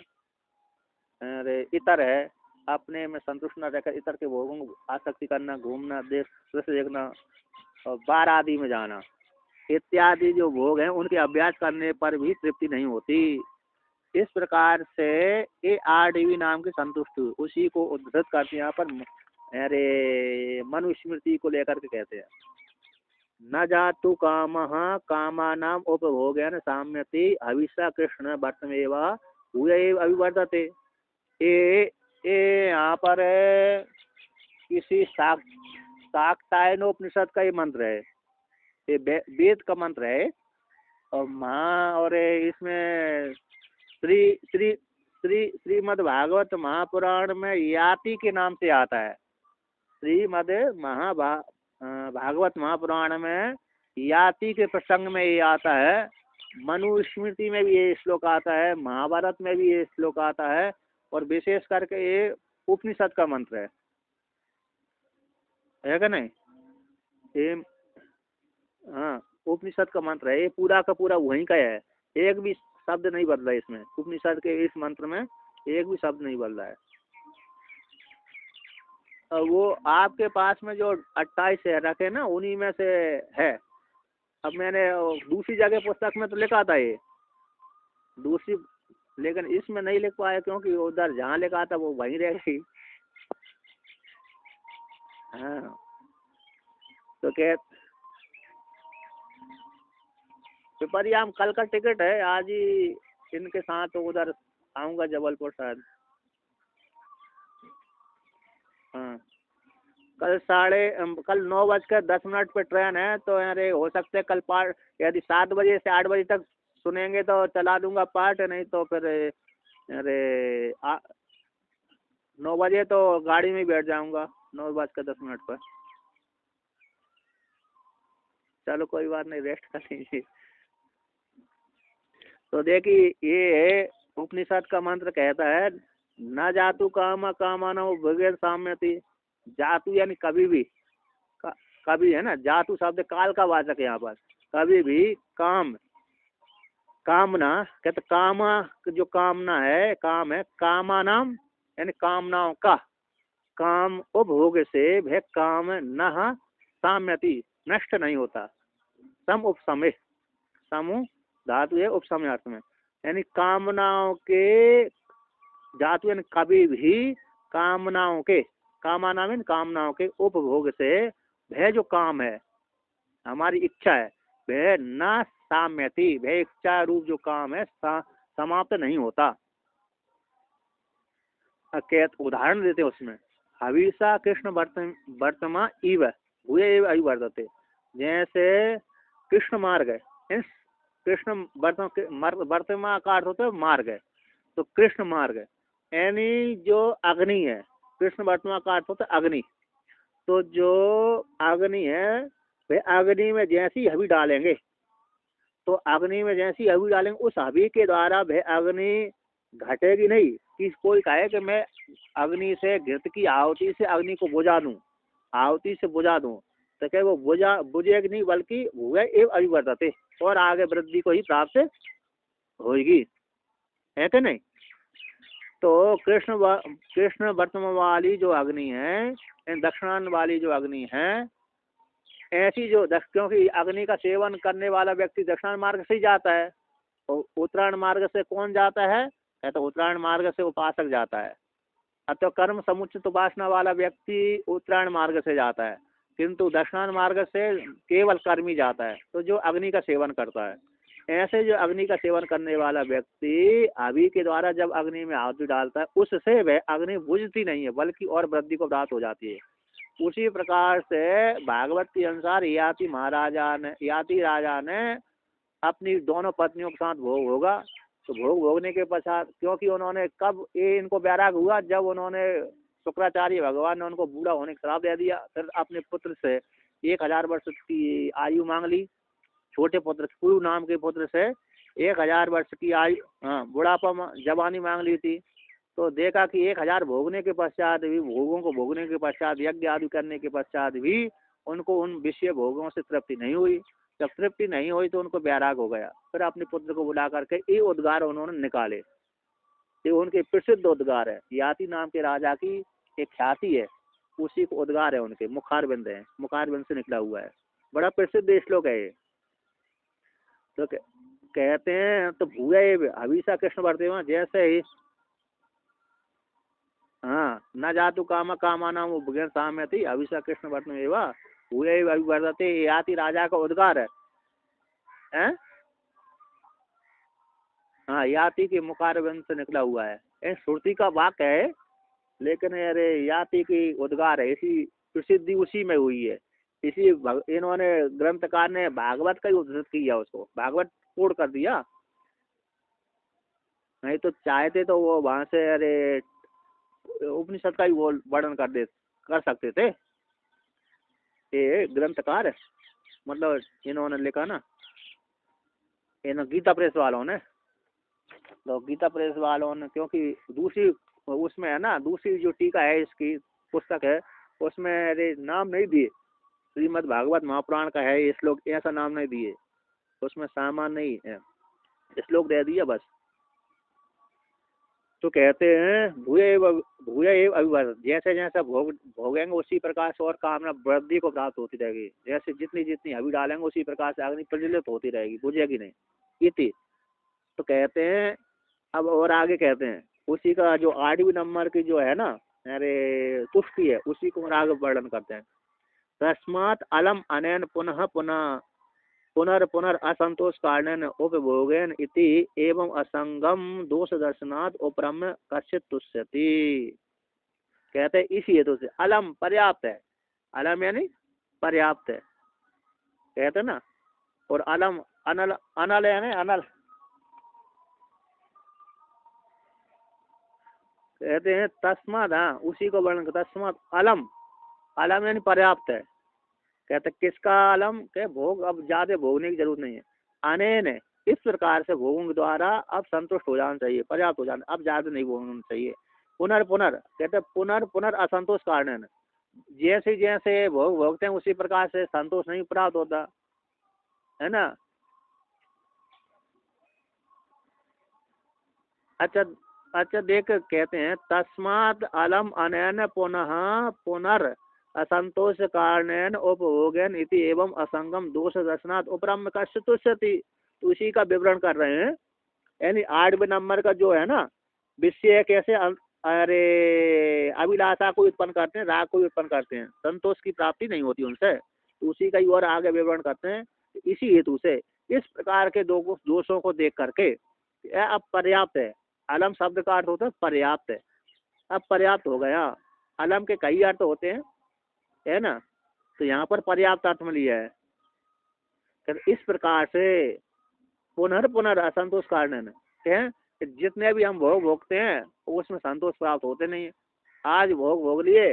अरे इतर है, अपने में संतुष्ट न रहकर इतर के भोगों को आसक्ति करना, घूमना, देश देखना और बार आदि में जाना, इत्यादि जो भोग हैं उनके अभ्यास करने पर भी तृप्ति नहीं होती। इस प्रकार से ये आठवीं नाम की संतुष्टि उसी को उद्धृत करते यहाँ पर, अरे मनुस्मृति को लेकर के कहते हैं, न जातु काम कामानाम उपभोगेन साम्यति हविषा कृष्ण वर्तमेव भूयैव अभिवर्धते। ये यहाँ पर किसी शाक्तायनोपनिषद का ये मंत्र है, ये वेद का मंत्र है। और इसमें श्रीमद् भागवत महापुराण में याति के नाम से आता है। श्रीमद् भागवत महापुराण में याति के प्रसंग में ये आता है, मनुस्मृति में भी ये श्लोक आता है, महाभारत में भी ये श्लोक आता है, और विशेष करके ये उपनिषद का मंत्र है क्या नहीं, ये हाँ उपनिषद का मंत्र है, ये पूरा का पूरा वहीं का है, एक भी शब्द नहीं बदला इसमें, उपनिषद के इस मंत्र में एक भी शब्द नहीं बदला है। वो आपके पास में जो 28 है रखे ना, उन्हीं में से है। अब मैंने दूसरी जगह पुस्तक में तो लिखा था ये दूसरी, लेकिन इसमें नहीं लिख पाया क्योंकि उधर जहाँ लिखा था वो वहीं रह गई। हाँ तो कह पिपरिया में कल का टिकट है, आज ही इनके साथ तो उधर आऊंगा जबलपुर शायद। हाँ कल 9:10 पे ट्रेन है, तो अरे हो सकते है कल पार्ट यदि 7 बजे से 8 बजे तक सुनेंगे तो चला दूंगा पार्ट, नहीं तो फिर अरे 9 बजे तो गाड़ी में ही बैठ जाऊंगा 9:10 पर। चलो कोई बात नहीं, रेस्ट कर लीजिए। तो देखिए ये है उपनिषद का मंत्र कहता है न जातु काम कामाना बगैर साम्यति। जातु यानी कभी भी, कभी है ना, जातु शब्द काल का वाचक है यहाँ पर। कभी भी काम कामना कहते कामा जो कामना है, काम है कामा नाम यानी कामनाओं का, काम उपभोग से भय काम न साम्यति नष्ट नहीं होता। सम उपसमय, समूह धातु है उपसमय अर्थ में, यानी कामनाओं के धातु यानी कभी भी कामनाओं के, कामना में कामनाओं के उपभोग से वह जो काम है हमारी इच्छा है वह न साम्यति, वह इच्छा रूप जो काम है समाप्त नहीं होता। उदाहरण देते उसमें हविषा कृष्ण वर्तमा इव भूय एव अभिवर्धते। जैसे कृष्ण मार्ग है, कृष्ण वर्तमा का अर्थ होता है मार्ग है, तो कृष्ण मार्ग यानी जो अग्नि है, कृष्ण वर्तमा का अर्थ होता है अग्नि। तो जो अग्नि है वह अग्नि में जैसी हवि डालेंगे, तो अग्नि में जैसी हवि डालेंगे उस हवि के द्वारा वह अग्नि घटेगी नहीं। कि कोई कहे कि मैं अग्नि से घृत की आहुति से अग्नि को बुझा दूं, आहुति से बुझा दूं, तो क्या वो बुझेगी नहीं, बल्कि भूय एव अभिवर्धते, और आगे वृद्धि को ही प्राप्त होगी, है कि नहीं। तो कृष्ण वर्तमान वाली जो अग्नि है, दक्षिणान वाली जो अग्नि है, ऐसी जो क्योंकि अग्नि का सेवन करने वाला व्यक्ति दक्षिण मार्ग से ही जाता है, और उत्तरायण मार्ग से कौन जाता है, तो उत्तरायण मार्ग से उपासक जाता है। अतः कर्म समुचित उपासना वाला व्यक्ति उत्तरायण मार्ग से जाता है, किंतु दक्षिणायन मार्ग से केवल कर्मी जाता है, तो जो अग्नि का सेवन करता है। ऐसे जो अग्नि का सेवन करने वाला व्यक्ति हवि के द्वारा जब अग्नि में आहुति डालता है उससे वह अग्नि बुझती नहीं है, बल्कि और वृद्धि को प्राप्त हो जाती है। उसी प्रकार से भागवत के अनुसार याति राजा ने अपनी दोनों पत्नियों के साथ भोग होगा, तो भोग भोगने के पश्चात क्योंकि उन्होंने कब ये इनको वैराग हुआ, जब उन्होंने शुक्राचार्य भगवान ने उनको बूढ़ा होने का श्राप दे दिया, फिर अपने पुत्र से 1000 वर्ष की आयु मांग ली। छोटे पुत्र कुरु नाम के पुत्र से 1000 वर्ष की आयु, हाँ बुढ़ापा जवानी मांग ली थी। तो देखा कि 1000 भोगने के पश्चात भी, भोगों को भोगने के पश्चात, यज्ञ आदि करने के पश्चात भी उनको उन विषय भोगों से तृप्ति नहीं हुई। जब तृप्ति नहीं हुई तो उनको वैराग हो गया, फिर अपने पुत्र को बुला करके ये उद्गार उन्होंने निकाले। ये उनके प्रसिद्ध उद्गार है, याति नाम के राजा की एक ख्याति है, उसी को उद्गार है, उनके मुखारबिंद है, मुखारबिंद से निकला हुआ है, बड़ा प्रसिद्ध श्लोक है ये। तो कहते हैं तो भूय हविषा कृष्ण वर्तमान, जैसे ही हाँ न जातु काम कामाना वो बगैर साम्य थी हविषा कृष्ण वर्तमान एवं भूय अभिवर्धते, याति राजा का उद्गार है, हैं? हाँ याति के मुखारबिंद से निकला हुआ है, श्रुति का वाक्य है, लेकिन अरे याति की उद्गार है, इसी प्रसिद्धि उसी में हुई है। इसी इन्होंने ग्रंथकार ने भागवत का ही उद्धृत किया, उसको भागवत कोड कर दिया, नहीं तो चाहते तो वो वहां से अरे उपनिषद का ही वो वर्णन कर सकते थे। ये ग्रंथकार मतलब इन्होंने लिखा ना, इन गीता प्रेस वालों ने, तो गीता प्रेस वालों ने, क्योंकि दूसरी उसमें है ना, दूसरी जो टीका है इसकी पुस्तक है, उसमें अरे नाम नहीं दिए, श्रीमद् भागवत महापुराण का है ये श्लोक, ऐसा नाम नहीं दिए, उसमें सामान्य नहीं है, श्लोक दे दिया बस। तो कहते हैं भूय एव अभिवर्ध, जैसे जैसे भोगेंगे उसी प्रकार से और कामना वृद्धि को प्राप्त होती रहेगी। जैसे जितनी जितनी हवि डालेंगे उसी प्रकार से अग्नि प्रज्वलित होती रहेगी, बुझेगी नहीं, इति। तो कहते हैं अब और आगे कहते हैं उसी का जो 8वें नंबर की जो है ना, अरे तुष्टि है, उसी को और आगे वर्णन करते हैं। तस्मात् अलम अनेन पुनः पुनः पुनर् असंतोष कारणेन उपभोगेन इति एवं असंगम दोष दर्शनात् उपरम्य कश्चित तुष्यति। कहते हैं इसी हेतु से अलम पर्याप्त है, अलम यानी पर्याप्त है, कहते ना। और अलम अनल, अनल यानी अनल, कहते हैं तस्माद, हाँ उसी को वर्णन तस्माद अलम, अलम यानी पर्याप्त है। कहते किसका अलम के भोग, अब ज्यादा भोगने की जरूरत नहीं है। अनेन इस प्रकार से भोगों के द्वारा अब संतुष्ट हो जाना चाहिए, पर्याप्त हो जाना, अब ज्यादा नहीं भोगना चाहिए। पुनर् कहते पुनर् असंतोष कारण, जैसे जैसे भोग भोगते हैं उसी प्रकार से संतोष नहीं प्राप्त होता है ना। अच्छा अच्छा देख, कहते हैं तस्मात् अलम अनेन पुनर् असंतोष कारणेन उपभोगेन इति एवं असंगम दोष दर्शनात् उपरम्य कश्चित् तुष्यति। तो उसी का विवरण कर रहे हैं। यानी 8वें नंबर का जो है ना विषय, कैसे अरे अभिलाषा को उत्पन्न करते हैं, राग को उत्पन्न करते हैं, संतोष की प्राप्ति नहीं होती उनसे। तो उसी का ही और आगे विवरण करते हैं। इसी हेतु से इस प्रकार के दोषों को देख करके यह अब पर्याप्त है। अलम शब्द का अर्थ होता है पर्याप्त है, अब पर्याप्त हो गया। अलम के कई अर्थ होते हैं, है ना, तो यहाँ पर पर्याप्त अर्थ में लिया है। इस प्रकार से पुनर् असंतोष कारण है, जितने भी हम भोग भोगते हैं उसमें संतोष प्राप्त होते नहीं है। आज भोग भोग लिए,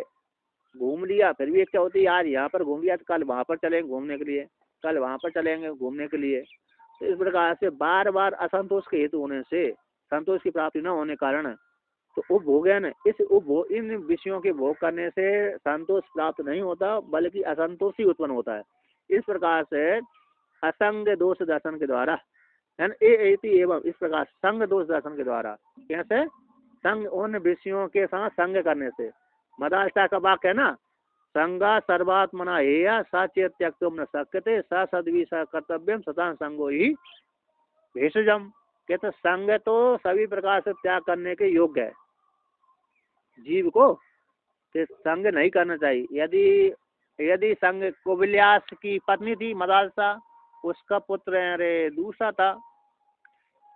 घूम लिया, फिर भी क्या होती है, आज यहाँ पर घूम लिया तो कल वहाँ पर चलेंगे घूमने के लिए, कल वहाँ पर चलेंगे घूमने के लिए। तो इस प्रकार से बार बार असंतोष के हेतु होने से, संतोष की प्राप्ति न होने कारण, तो उपभोगन इन विषयों के भोग करने से संतोष प्राप्त नहीं होता, बल्कि असंतोष ही उत्पन्न होता है। इस प्रकार से असंग दोष दर्शन के द्वारा एवं, इस प्रकार संग दोष दर्शन के द्वारा, कैसे संग उन विषयों के साथ संग करने से। मदालसा का वाक्य है ना, संगा सर्वात्मना हेया सा चेत त्यक्तुम न शक्यते सा सद्वी सा कर्तव्यम सता संगो ही भेषजम। कहते संग तो सभी प्रकार से त्याग करने के योग्य है जीव को, तो संग नहीं करना चाहिए। यदि संग कुबिल्यास की पत्नी थी मदालसा, उसका पुत्र अरे दूसरा था,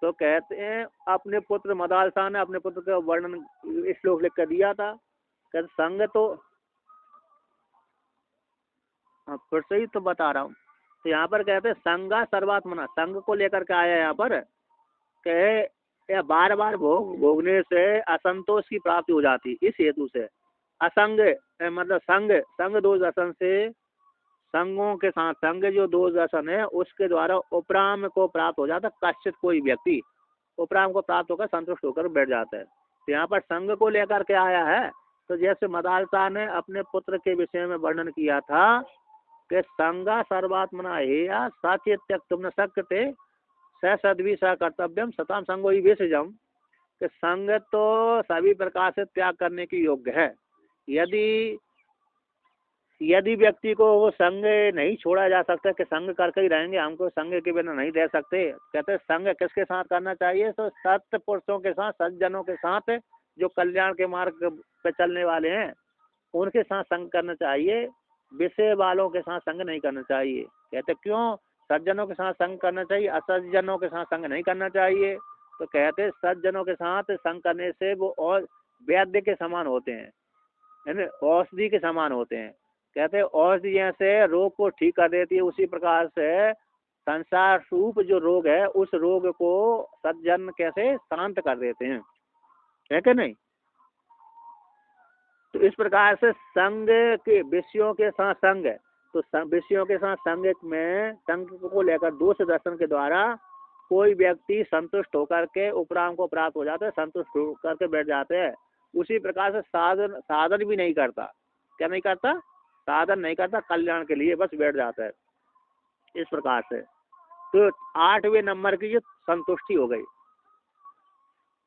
तो कहते हैं अपने पुत्र मदालसा ने अपने पुत्र का वर्णन इस श्लोक लिख कर दिया था। कहते संग तो, फिर से ही तो बता रहा हूँ। तो यहाँ पर कहते हैं संगा सर्वात्मना, संग को लेकर के आया यहाँ पर, कहे बार बार भोगने से असंतोष की प्राप्ति हो जाती। इस हेतु से असंग मतलब संग दोष दर्शन से, संगों के साथ संग जो दोष दर्शन है उसके द्वारा उपराम को प्राप्त हो जाता। कश्चित कोई व्यक्ति उपराम को प्राप्त होकर संतुष्ट होकर बैठ जाता है। तो यहाँ पर संग को लेकर के आया है। तो जैसे मदालसा ने अपने पुत्र के विषय में वर्णन किया था कि संगा सर्वात्मना हेया साचेत त्यक्तुम न शक्यते स सद्वी स कर्तव्यम सताम संगो ही भेषजम, कि संग तो सभी प्रकार से त्याग करने की योग्य है। यदि व्यक्ति को वो संग नहीं छोड़ा जा सकता, कि संग करके ही रहेंगे, हमको संग के बिना नहीं रह सकते। कहते संग किसके साथ करना चाहिए, तो सत्य पुरुषों के साथ, सज्जनों के साथ, जो कल्याण के मार्ग पे चलने वाले हैं उनके साथ संग करना चाहिए, विषय वालों के साथ संग नहीं करना चाहिए। कहते क्यों, सज्जनों के साथ संग करना चाहिए, असज्जनों के साथ संग नहीं करना चाहिए। तो कहते सज्जनों के साथ संग करने से वो और वैद्य के समान होते हैं, यानी औषधि के समान होते हैं। कहते औषधि जैसे रोग को ठीक कर देती है, उसी प्रकार से संसार रूप जो रोग है उस रोग को सज्जन कैसे शांत कर देते हैं, है कि नहीं। तो इस प्रकार से संग के विषयों के साथ संग है, तो विषयों के साथ संग में संग को लेकर दोष दर्शन के द्वारा कोई व्यक्ति संतुष्ट होकर के उपराम को प्राप्त हो जाता है, संतुष्ट होकर के बैठ जाते हैं। उसी प्रकार से साधन भी नहीं करता, क्या नहीं करता, साधन नहीं करता, कल्याण के लिए बस बैठ जाता है। इस प्रकार से तो 8वें नंबर की जो संतुष्टि हो गई।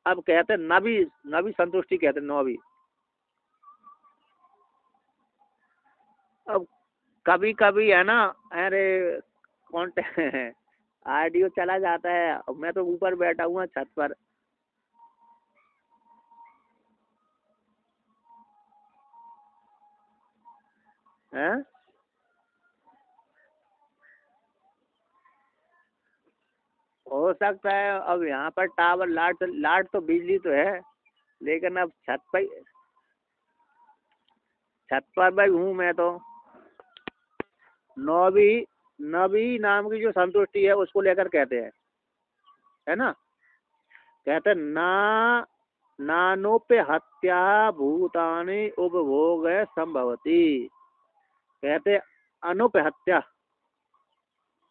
अब कहते हैं नवी संतुष्टि कहते हैं, 9वीं। अब कभी कभी है ना, अरे कौन ऑडियो चला जाता है, मैं तो ऊपर बैठा हुआ छत पर। हैं हो सकता है। अब यहाँ पर टावर लाट तो बिजली तो है, लेकिन अब छत पर भाई हूँ मैं तो। नौवी नवी नाम की जो संतुष्टि है उसको लेकर कहते हैं, है ना। कहते हैं ना नानोप्य हत्या भूतानि उपभोग संभवती। कहते अनुप्य हत्या,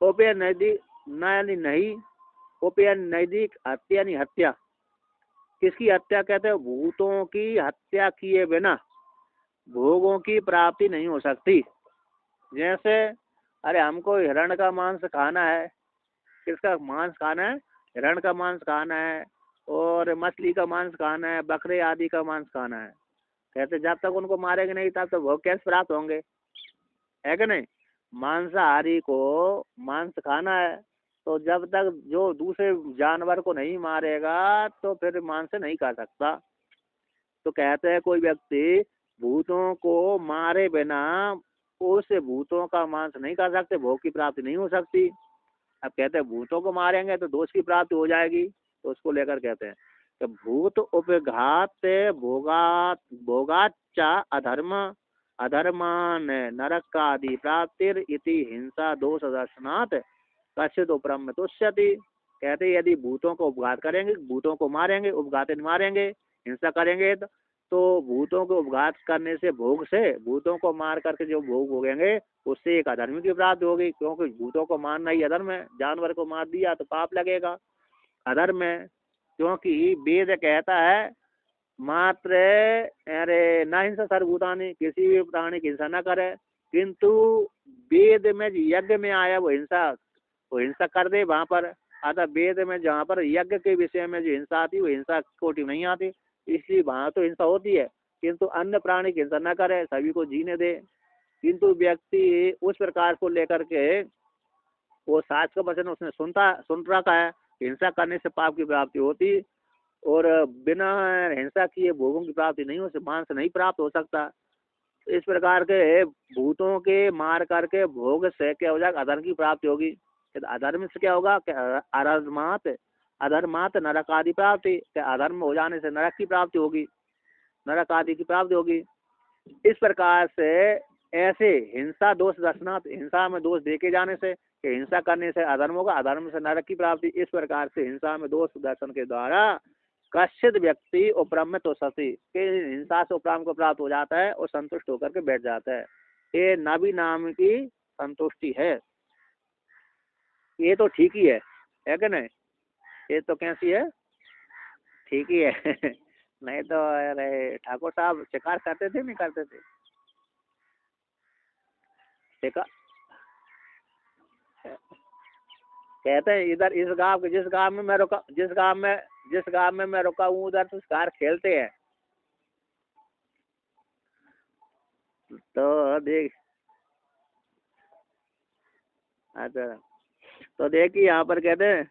उपय नजदीक न यानी नहीं, उपय नजदीक, हत्या यानी हत्या। किसकी हत्या? कहते हैं भूतों की हत्या किए बिना भोगों की प्राप्ति नहीं हो सकती। जैसे अरे हमको हिरण का मांस खाना है। किसका मांस खाना है? हिरण का मांस खाना है, और मछली का मांस खाना है, बकरे आदि का मांस खाना है। कहते जब तक उनको मारेंगे नहीं तब तक भोग कैसे प्राप्त होंगे, है कि नहीं। मांसाहारी को मांस खाना है, तो जब तक जो दूसरे जानवर को नहीं मारेगा तो फिर मांस नहीं खा सकता। तो कहते हैं कोई व्यक्ति भूतों को मारे बिना उस भूतों का मांस नहीं खा सकते, भोग की प्राप्ति नहीं हो सकती। अब कहते हैं भूतों को मारेंगे तो दोष की प्राप्ति हो जाएगी, तो उसको लेकर कहते हैं कि भूत उपघात भोगात भोगाच्चा अधर्म अधर्मान नरक आदि प्राप्तिर इति हिंसा दोष दर्शनात् कश्चित उपरम तुष्यति। कहते यदि भूतों को उपघात करेंगे, भूतों को मारेंगे, उपघात मारेंगे, हिंसा करेंगे, तो भूतों को उपघात करने से भोग से, भूतों को मार करके जो भोग भोगेंगे उससे एक अधर्म की प्राप्ति होगी, क्योंकि भूतों को मारना ही अधर्म है। जानवर को मार दिया तो पाप लगेगा, अधर्म है। क्योंकि वेद कहता है मात्र अरे न हिंसा सर्वभूतानि, किसी भी प्राणी की हिंसा न करे। किंतु वेद में यज्ञ में आया वो हिंसा कर दे वहां पर। अतः वेद में जहाँ पर यज्ञ के विषय में जो हिंसा आती है वो हिंसा कोटि नहीं आती, इसलिए वहां तो हिंसा होती है। किंतु अन्य प्राणी की हिंसा न करे, सभी को जीने दे। किंतु व्यक्ति उस प्रकार को लेकर के वो शास्त्र का वचन उसने सुन रखा है, हिंसा करने से पाप की प्राप्ति होती, और बिना हिंसा किए भोगों की प्राप्ति नहीं हो, मांस नहीं प्राप्त हो सकता। इस प्रकार के भूतों के मार करके भोग से क्या हो जाएगा? अधर्म की प्राप्ति होगी। अधर्म से क्या होगा? अधर्मात नरक आदि प्राप्ति। अधर्म हो जाने से नरक की प्राप्ति होगी, नरक आदि की प्राप्ति होगी। इस प्रकार से ऐसे हिंसा दोष दर्शनात्, हिंसा में दोष देखे जाने से कि हिंसा करने से अधर्म होगा, अधर्म से नरक की प्राप्ति। इस प्रकार से हिंसा में दोष दर्शन के द्वारा कश्चित व्यक्ति उपरम तो सती के हिंसा से उपराम को प्राप्त हो जाता है और संतुष्ट होकर के बैठ जाता है। ये नबी नाम की संतुष्टि है। ये तो ठीक ही है कि नहीं? ये तो कैसी है? ठीक ही है। नहीं तो अरे ठाकुर साहब शिकार करते थे नहीं करते थे? शिकार कहते हैं इधर इस गांव जिस गांव में मैं रुका हूँ उधर तो शिकार खेलते हैं। तो देख, अच्छा, तो देखिए यहाँ पर कहते हैं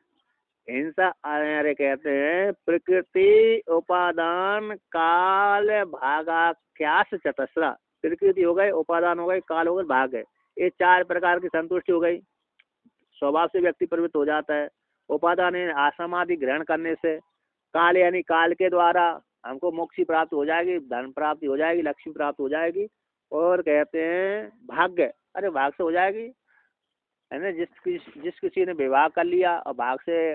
हिंसा, अरे कहते हैं प्रकृति उपादान काल भागाख्यास चतस्रा। प्रकृति हो गई, उपादान हो गई, काल हो गई, भाग है। ये चार प्रकार की संतुष्टि हो गई। स्वभाव से व्यक्ति प्रवृत्त हो जाता है। उपादान यानी आश्रम आदि ग्रहण करने से, काल यानी काल के द्वारा हमको मोक्ष प्राप्त हो जाएगी, धन प्राप्ति हो जाएगी, लक्ष्मी प्राप्त हो जाएगी। और कहते हैं भाग्य, अरे भाग से हो जाएगी, है ना। जिस किसी ने विवाह कर लिया और भाग से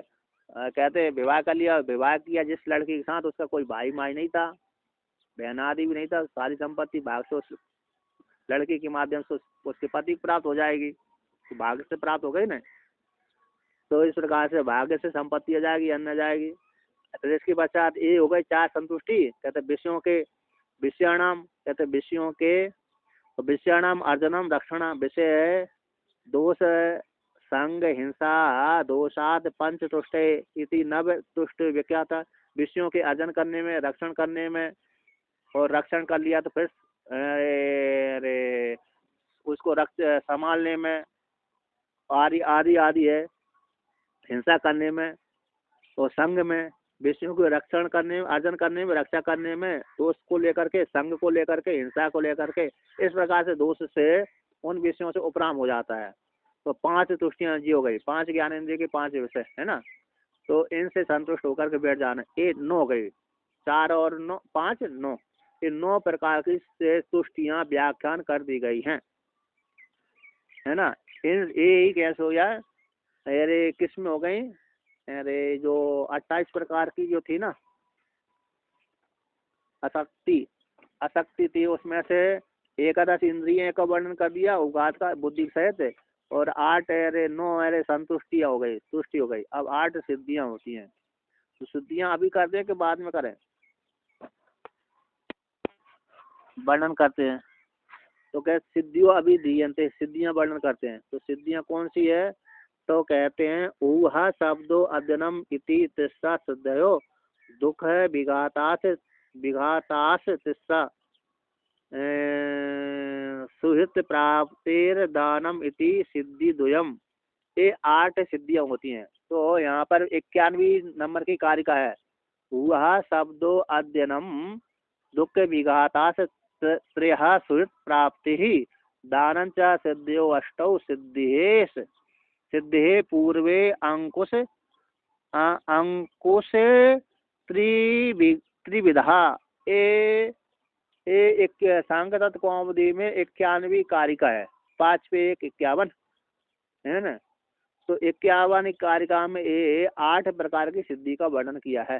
कहते हैं विवाह कर लिया, विवाह किया जिस लड़की के साथ, उसका कोई भाई माई नहीं था, बहन आदि भी नहीं था, सारी संपत्ति भाग से उस लड़की के माध्यम से उसके पति प्राप्त हो जाएगी, तो भाग्य से प्राप्त हो गई ना। तो इस प्रकार से भाग्य से संपत्ति आ जाएगी, अन्न आ जाएगी। तो इसके पश्चात ये हो गई चार संतुष्टि। कहते विषयों के, विषयाणाम, कहते विषयों के, तो विषयाणाम अर्जनम रक्षण, विषय है दोष संग हिंसा दोषाद पंच तुष्ट इति नव तुष्ट विख्यात। विषयों के अर्जन करने में, रक्षण करने में, और रक्षण कर लिया तो फिर अरे उसको संभालने में, आदि आदि आदि है। हिंसा करने में और संग में, विषयों को रक्षण करने में, अर्जन करने में, रक्षा करने में, दोष को लेकर के, संग को लेकर के, हिंसा को लेकर के, इस प्रकार से दोष से उन विषयों से उपराम हो जाता है। तो पांच तुष्टियां जी हो गई, पांच ज्ञानेंद्रिय के पांच विषय है ना। तो इनसे संतुष्ट होकर के बैठ जाना। ये 9 हो गई, 4 और 9 5 9, ये 9 प्रकार की से तुष्टियां व्याख्यान कर दी गई हैं, है ना। इन ये कैसे हो जाए, अरे किस में हो गई, अरे जो 28 प्रकार की जो थी ना अशक्ति, अशक्ति थी, उसमें से एकादश इंद्रिय का वर्णन कर दिया उगात का बुद्धि सहित, और 8 अरे 9 अरे संतुष्टियां हो गई, तुष्टि हो गई। अब 8 सिद्धियां होती हैं, तो सिद्धियां अभी कर दें कि बाद में करें, वर्णन करते हैं। तो क्या सिद्धियों अभी दीयन्ते, सिद्धियां वर्णन करते हैं। तो सिद्धियां कौन सी है, तो कहते हैं ऊहा शब्दो अध्ययनम इति तिस्सा सिद्धयो, दुख है विघातास तिस्सा सुहित प्राप्तिर दानम इति सिद्धि द्वयम। ये 8 सिद्धियां होती हैं। तो यहाँ पर 91 नंबर की कारिका है, वह शब्दो अध्ययनम दुख विघातास त्रयः सुहित प्राप्ति ही दानं च सिद्धियो अष्टौ सिद्धेश सिद्धे पूर्वे अंकुश त्रिविधा। एक सांगत कौमुदी में 91 कारिका है, 5 पे 1 51, है ना। तो 51 कारिका में ये 8 प्रकार की सिद्धि का वर्णन किया है।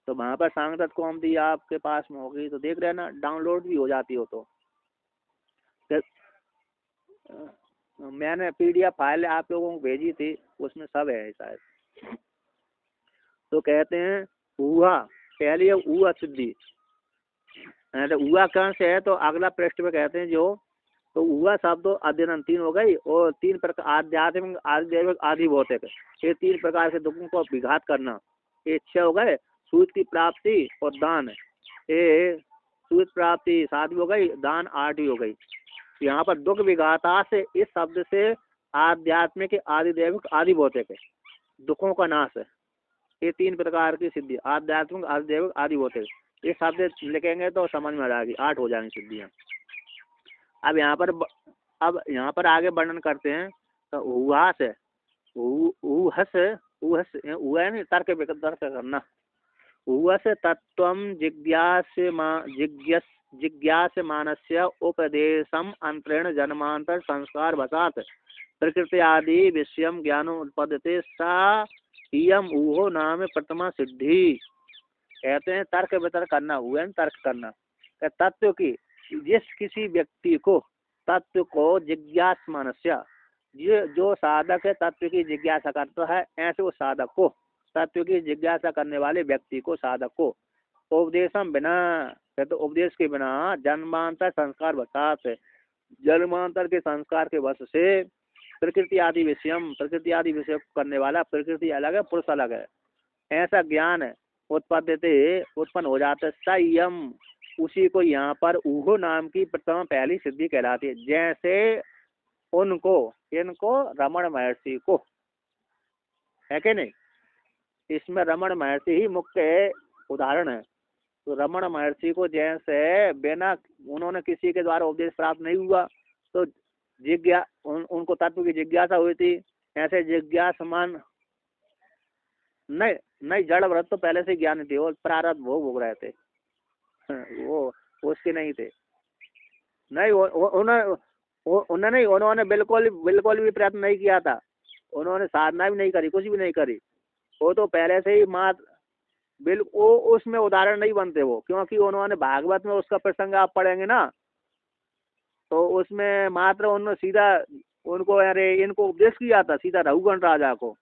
तो वहाँ पर सांगत कौमुदी आपके पास में होगी तो देख लेना, डाउनलोड भी हो जाती हो तो मैंने PDF फाइल आप लोगों को भेजी थी, उसमें सब है शायद। तो कहते हैं हुआ, पहले हुआ सिद्धि, तो हुआ कहाँ से है, तो अगला पृष्ठ में कहते हैं जो, तो हुआ शब्द अध्ययन 3 हो गई, और 3 प्रकार आध्यात्मिक आदिदैविक आदि भौतिक, ये 3 प्रकार के दुखों को विघात करना, ये 6 हो गए। सूत की प्राप्ति और दान, ये सूत प्राप्ति 7 हो गई, दान 8 हो गई। यहाँ पर दुख विघाता से इस शब्द से आध्यात्मिक आदिदैविक आदि भौतिक दुखों का नाश है, ये 3 प्रकार की सिद्धि, आध्यात्मिक आदिदैविक आदि भौतिक, ये शब्द लिखेंगे तो समझ में आ जाएगी, 8 हो जाएंगी सिद्धियाँ। अब यहाँ पर आगे वर्णन करते हैं। तो हुआ से हुआ नहीं, तर्क करना, हुआ से तत्व जिज्ञासमानस्य उपदेशम अंतरेण जन्मांतर संस्कार वसात प्रकृति आदि विषयम ज्ञानो उत्पद्यते सा इयम ऊहो नाम प्रथमा सिद्धि। कहते हैं तर्क वितर्क करना, हुआ तर्क करना, तत्व की जिस किसी व्यक्ति को तत्व को जिज्ञासमानस्य, जो साधक है तत्व की जिज्ञासा करता है, ऐसे वो साधक को, तत्व की जिज्ञासा करने वाले व्यक्ति को, साधक को उपदेशम बिना, तो उपदेश के बिना जन्मांतर संस्कार वसात, जन्मांतर के संस्कार के वश से प्रकृति आदि विषयम, प्रकृति आदि विषय करने वाला, प्रकृति अलग है पुरुष अलग है, ऐसा ज्ञान उत्पन्न हो जाता है। संयम, उसी को यहाँ पर ऊहो नाम की प्रथम पहली सिद्धि कहलाती है। जैसे उनको, इनको रमण महर्षि को, है कि नहीं, इसमें रमण महर्षि ही मुख्य उदाहरण है। तो रमण महर्षि को जैसे बिना उन्होंने किसी के द्वारा उपदेश प्राप्त नहीं हुआ, तो उनको तत्व की जिज्ञासा हुई थी, ऐसे जिज्ञासमान नहीं जड़ व्रत तो पहले से ज्ञान थे, वो प्रारब्ध भोग रहे थे, वो उसके नहीं थे, नहीं उन्होंने बिल्कुल भी प्रयत्न नहीं किया था, उन्होंने साधना भी नहीं करी, कुछ भी नहीं करी, वो तो पहले से ही बिल्कुल उसमें उदाहरण नहीं बनते वो, क्योंकि उन्होंने भागवत में उसका प्रसंग आप पढ़ेंगे ना, तो उसमें मात्र उन्होंने सीधा उनको, अरे इनको उपदेश किया था सीधा रघुगण राजा को,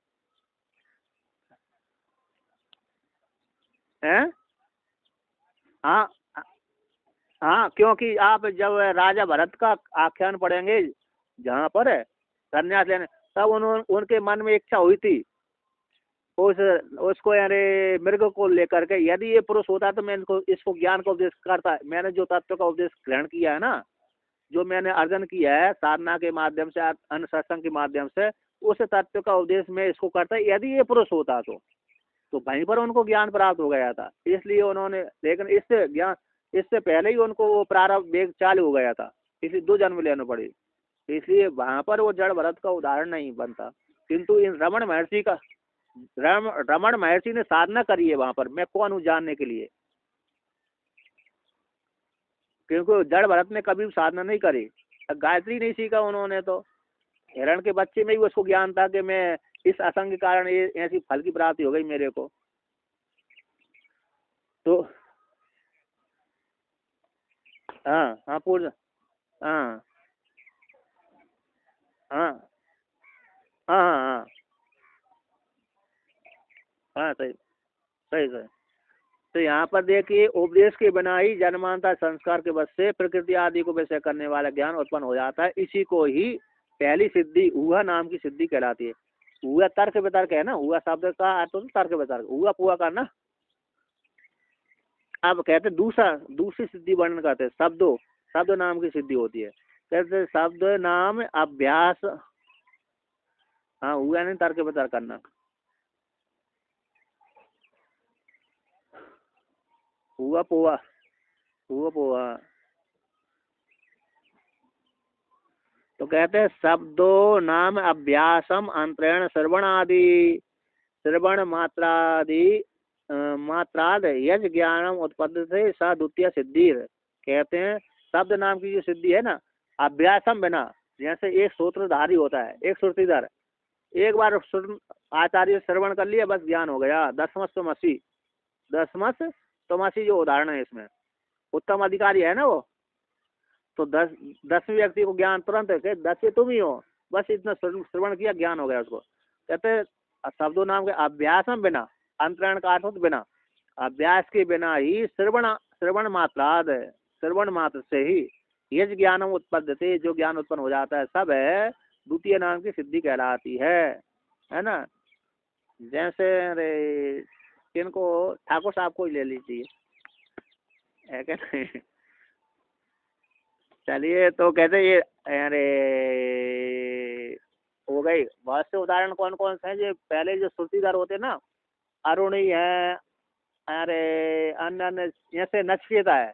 हैं। हाँ हाँ, क्योंकि आप जब राजा भरत का आख्यान पढ़ेंगे जहाँ पर है संन्यास लेने, तब उनके मन में इच्छा हुई थी उसको अरे मृग को लेकर के, यदि ये पुरुष होता तो मैं इसको ज्ञान का उपदेश करता। मैंने जो तत्व का उपदेश ग्रहण किया है ना, जो मैंने अर्जन किया है साधना के माध्यम से, अनुसत्संग के माध्यम से, उस तत्व का उपदेश मैं इसको करता, यदि ये पुरुष होता तो वहीं पर उनको ज्ञान प्राप्त हो गया था। इसलिए उन्होंने, लेकिन इससे पहले ही उनको वो प्रारब्ध वेग चालू हो गया था, इसलिए 2 जन्म लेने पड़े, इसलिए वहां पर वो जड़ भरत का उदाहरण नहीं बनता। किंतु इन रमण महर्षि का रमण महर्षि ने साधना करी है वहां पर, मैं कौन हूँ जानने के लिए। क्योंकि जड़ भरत ने कभी साधना नहीं करी, गायत्री नहीं सीखा उन्होंने, तो हिरण के बच्चे में ही उसको ज्ञान था कि मैं इस असंग के कारण ये ऐसी फल की प्राप्ति हो गई मेरे को। तो हाँ हाँ पूर्ण, हाँ हाँ हाँ हाँ हाँ हाँ, सही सही सही। तो यहाँ पर देखिए, उपदेश के बिना ही जन्मांतर संस्कार के वश से प्रकृति आदि को विषय करने वाला ज्ञान उत्पन्न हो जाता है। इसी को ही पहली सिद्धि हुआ नाम की सिद्धि कहलाती है। हुआ तर्क वितर्क है ना, हुआ शब्द का अर्थ होता है तर्क वितर्क, हुआ पुआ करना। अब कहते हैं दूसरा, दूसरी सिद्धि वर्णन करते हैं, शब्दों, शब्द नाम की सिद्धि होती है। कहते हैं शब्द नाम अभ्यास, हाँ हुआ नहीं तर्क वितर्क करना, हुआ पुआ, हुआ पुआ। तो कहते हैं शब्दों नाम अभ्यासम अंतरेण श्रवण आदि, श्रवण मात्रादि मात्राद यज ज्ञानम उत्पन्न से सा द्वितीय सिद्धि। कहते हैं शब्द नाम की जो सिद्धि है ना, अभ्यासम बिना, जैसे एक सूत्रधारी होता है, एक श्रुतिधर, एक बार आचार्य श्रवण कर लिया बस ज्ञान हो गया। दसमस तमसी, दसमस तमसी जो उदाहरण है इसमें, उत्तम अधिकारी है ना वो, तो 10वें व्यक्ति को ज्ञान तुरंत है कि 10वें तुम ही हो, बस इतना श्रवण किया ज्ञान हो गया उसको। कहते हैं शब्दों नाम के अभ्यास में बिना, अंतरण का अर्थ हो तो बिना, अभ्यास के बिना ही श्रवण, श्रवण मात्राद, श्रवण मात्र से ही यज ज्ञानम उत्पन्न से जो ज्ञान उत्पन्न हो जाता है सब है द्वितीय नाम की सिद्धि कहलाती है ना। जैसे अरे इनको ठाकुर साहब को ही ले लीजिए, है क्या नहीं। चलिए तो कहते ये, अरे हो गई बहुत से उदाहरण, कौन कौन से हैं जो पहले जो श्रुतिधर होते ना, अरुणी है, अरे अन्य अन्य, जैसे नचिकेता है,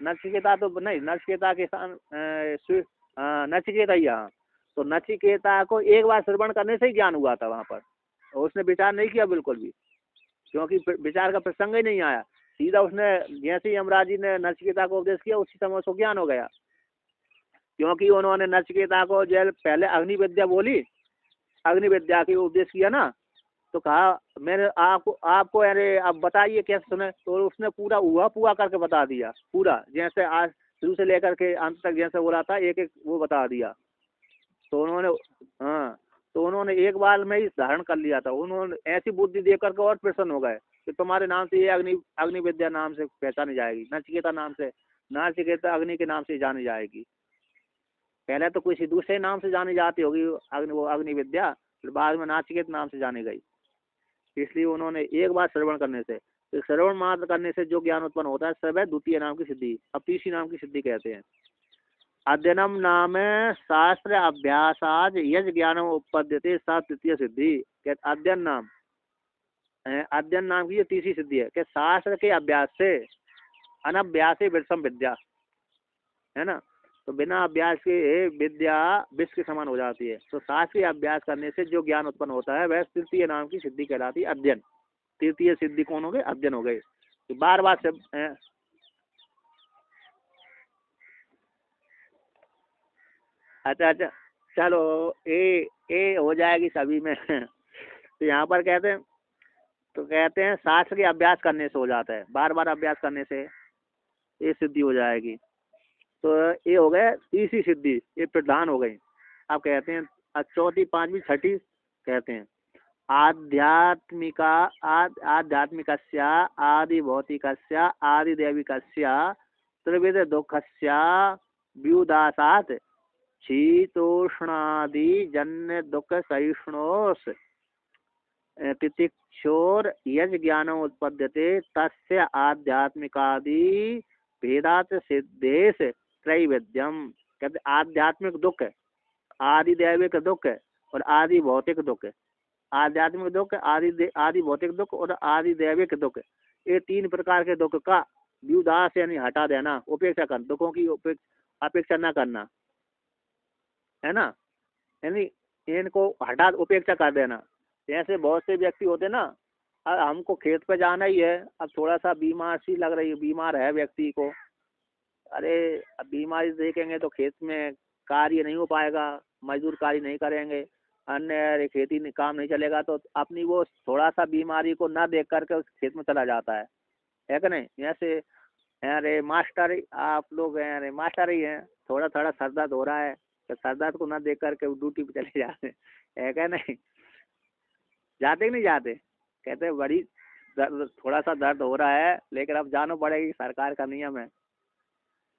नचिकेता तो नहीं, नचिकेता के नचिकेता ही, हाँ। तो नचिकेता को एक बार श्रवण करने से ही ज्ञान हुआ था वहां पर, और उसने विचार नहीं किया बिल्कुल भी, क्योंकि विचार का प्रसंग ही नहीं आया, सीधा उसने जैसे ही यमराज जी ने नचिकेता को उपदेश किया उसी समय उसको ज्ञान हो गया। क्योंकि उन्होंने नचिकेता को जल पहले अग्नि विद्या बोली, अग्नि विद्या की उपदेश किया ना, तो कहा मैंने आपको आपको अरे आप बताइए कैसे सुने, तो उसने पूरा हुआ पुआ करके बता दिया, पूरा जैसे आज शुरू से लेकर के अंत तक जैसे बोला था एक एक वो बता दिया। तो उन्होंने, हाँ, तो उन्होंने एक बार में ही धारण कर लिया था, उन्होंने ऐसी बुद्धि दे करके और प्रसन्न हो गए कि तुम्हारे नाम से ये अग्नि, अग्नि विद्या नाम से पहचानी जाएगी, नचिकेता नाम से, नचिकेता अग्नि के नाम से जानी जाएगी। पहले तो किसी दूसरे नाम से जानी जाती होगी अग्नि, वो अग्नि विद्या, फिर बाद में नाचिकेत नाम से जानी गई। इसलिए उन्होंने एक बार श्रवण करने से, तो श्रवण मात्र करने से जो ज्ञान उत्पन्न होता है सब है द्वितीय नाम की सिद्धि। अब तीसरी नाम की सिद्धि कहते हैं अध्ययनम नाम शास्त्र अभ्यासाज यज ज्ञानम उपपद्यते सा तृतीय सिद्धि। कहते अध्ययन नाम, अध्ययन नाम की जो तीसरी सिद्धि है कि शास्त्र के अभ्यास से, अनभ्यास विषम विद्या, है ना, तो बिना अभ्यास के विद्या विष के समान हो जाती है। तो शास्त्रीय अभ्यास करने से जो ज्ञान उत्पन्न होता है वह तृतीय नाम की सिद्धि कहलाती है अध्ययन। तृतीय सिद्धि कौन हो गए, अध्ययन हो गए। तो बार बार सब अच्छा अच्छा, चलो ए हो जाएगी सभी में। तो यहाँ पर कहते हैं, तो कहते हैं शास्त्र के अभ्यास करने से हो जाता है, बार बार अभ्यास करने से ये सिद्धि हो जाएगी। तो ये हो गए तीसरी सिद्धि, ये प्रधान हो गई। अब कहते हैं चौथी, पांचवी, छठी कहते हैं आध्यात्मिका, आध्यात्मिकस्य आदि भौतिकस्य आदि दैविकस्य त्रिविध दुःखस्य व्युदासात् शीतोष्णादि जन्य दुःख सहिष्णोस् तितिक्षोर यज ज्ञानम उत्पद्यते तस्य आध्यात्मिकादि भेदात सिद्धेश त्रैविध्यम। कहते आध्यात्मिक दुख, आदि दैविक दुख और आदि भौतिक दुख। आध्यात्मिक दुख, आदि भौतिक दुख और आदि दैविक दुख, ये तीन प्रकार के दुख का व्युदास यानी हटा देना, उपेक्षा करना, दुखों की अपेक्षा न करना, है ना, यानी इनको हटा उपेक्षा कर देना। ऐसे बहुत से व्यक्ति होते ना, अब हमको खेत पे जाना ही है, अब थोड़ा सा बीमार सी लग रही है, बीमार है व्यक्ति को, अरे अब बीमारी देखेंगे तो खेत में कार्य नहीं हो पाएगा, मजदूर कार्य नहीं करेंगे, अन्य अरे खेती काम नहीं चलेगा, तो अपनी वो थोड़ा सा बीमारी को ना देख करके उस खेत में चला जाता है कि नहीं। ऐसे अरे मास्टर आप लोग हैं, अरे मास्टर ही हैं, थोड़ा थोड़ा सर दर्द हो रहा है तो सर दर्द को ना देख करके वो ड्यूटी पे चले जाते हैं, है क्या नहीं। जाते कि नहीं जाते, कहते हैं बड़ी दर्द, थोड़ा सा दर्द हो रहा है लेकिन अब जाना पड़ेगी, सरकार का नियम है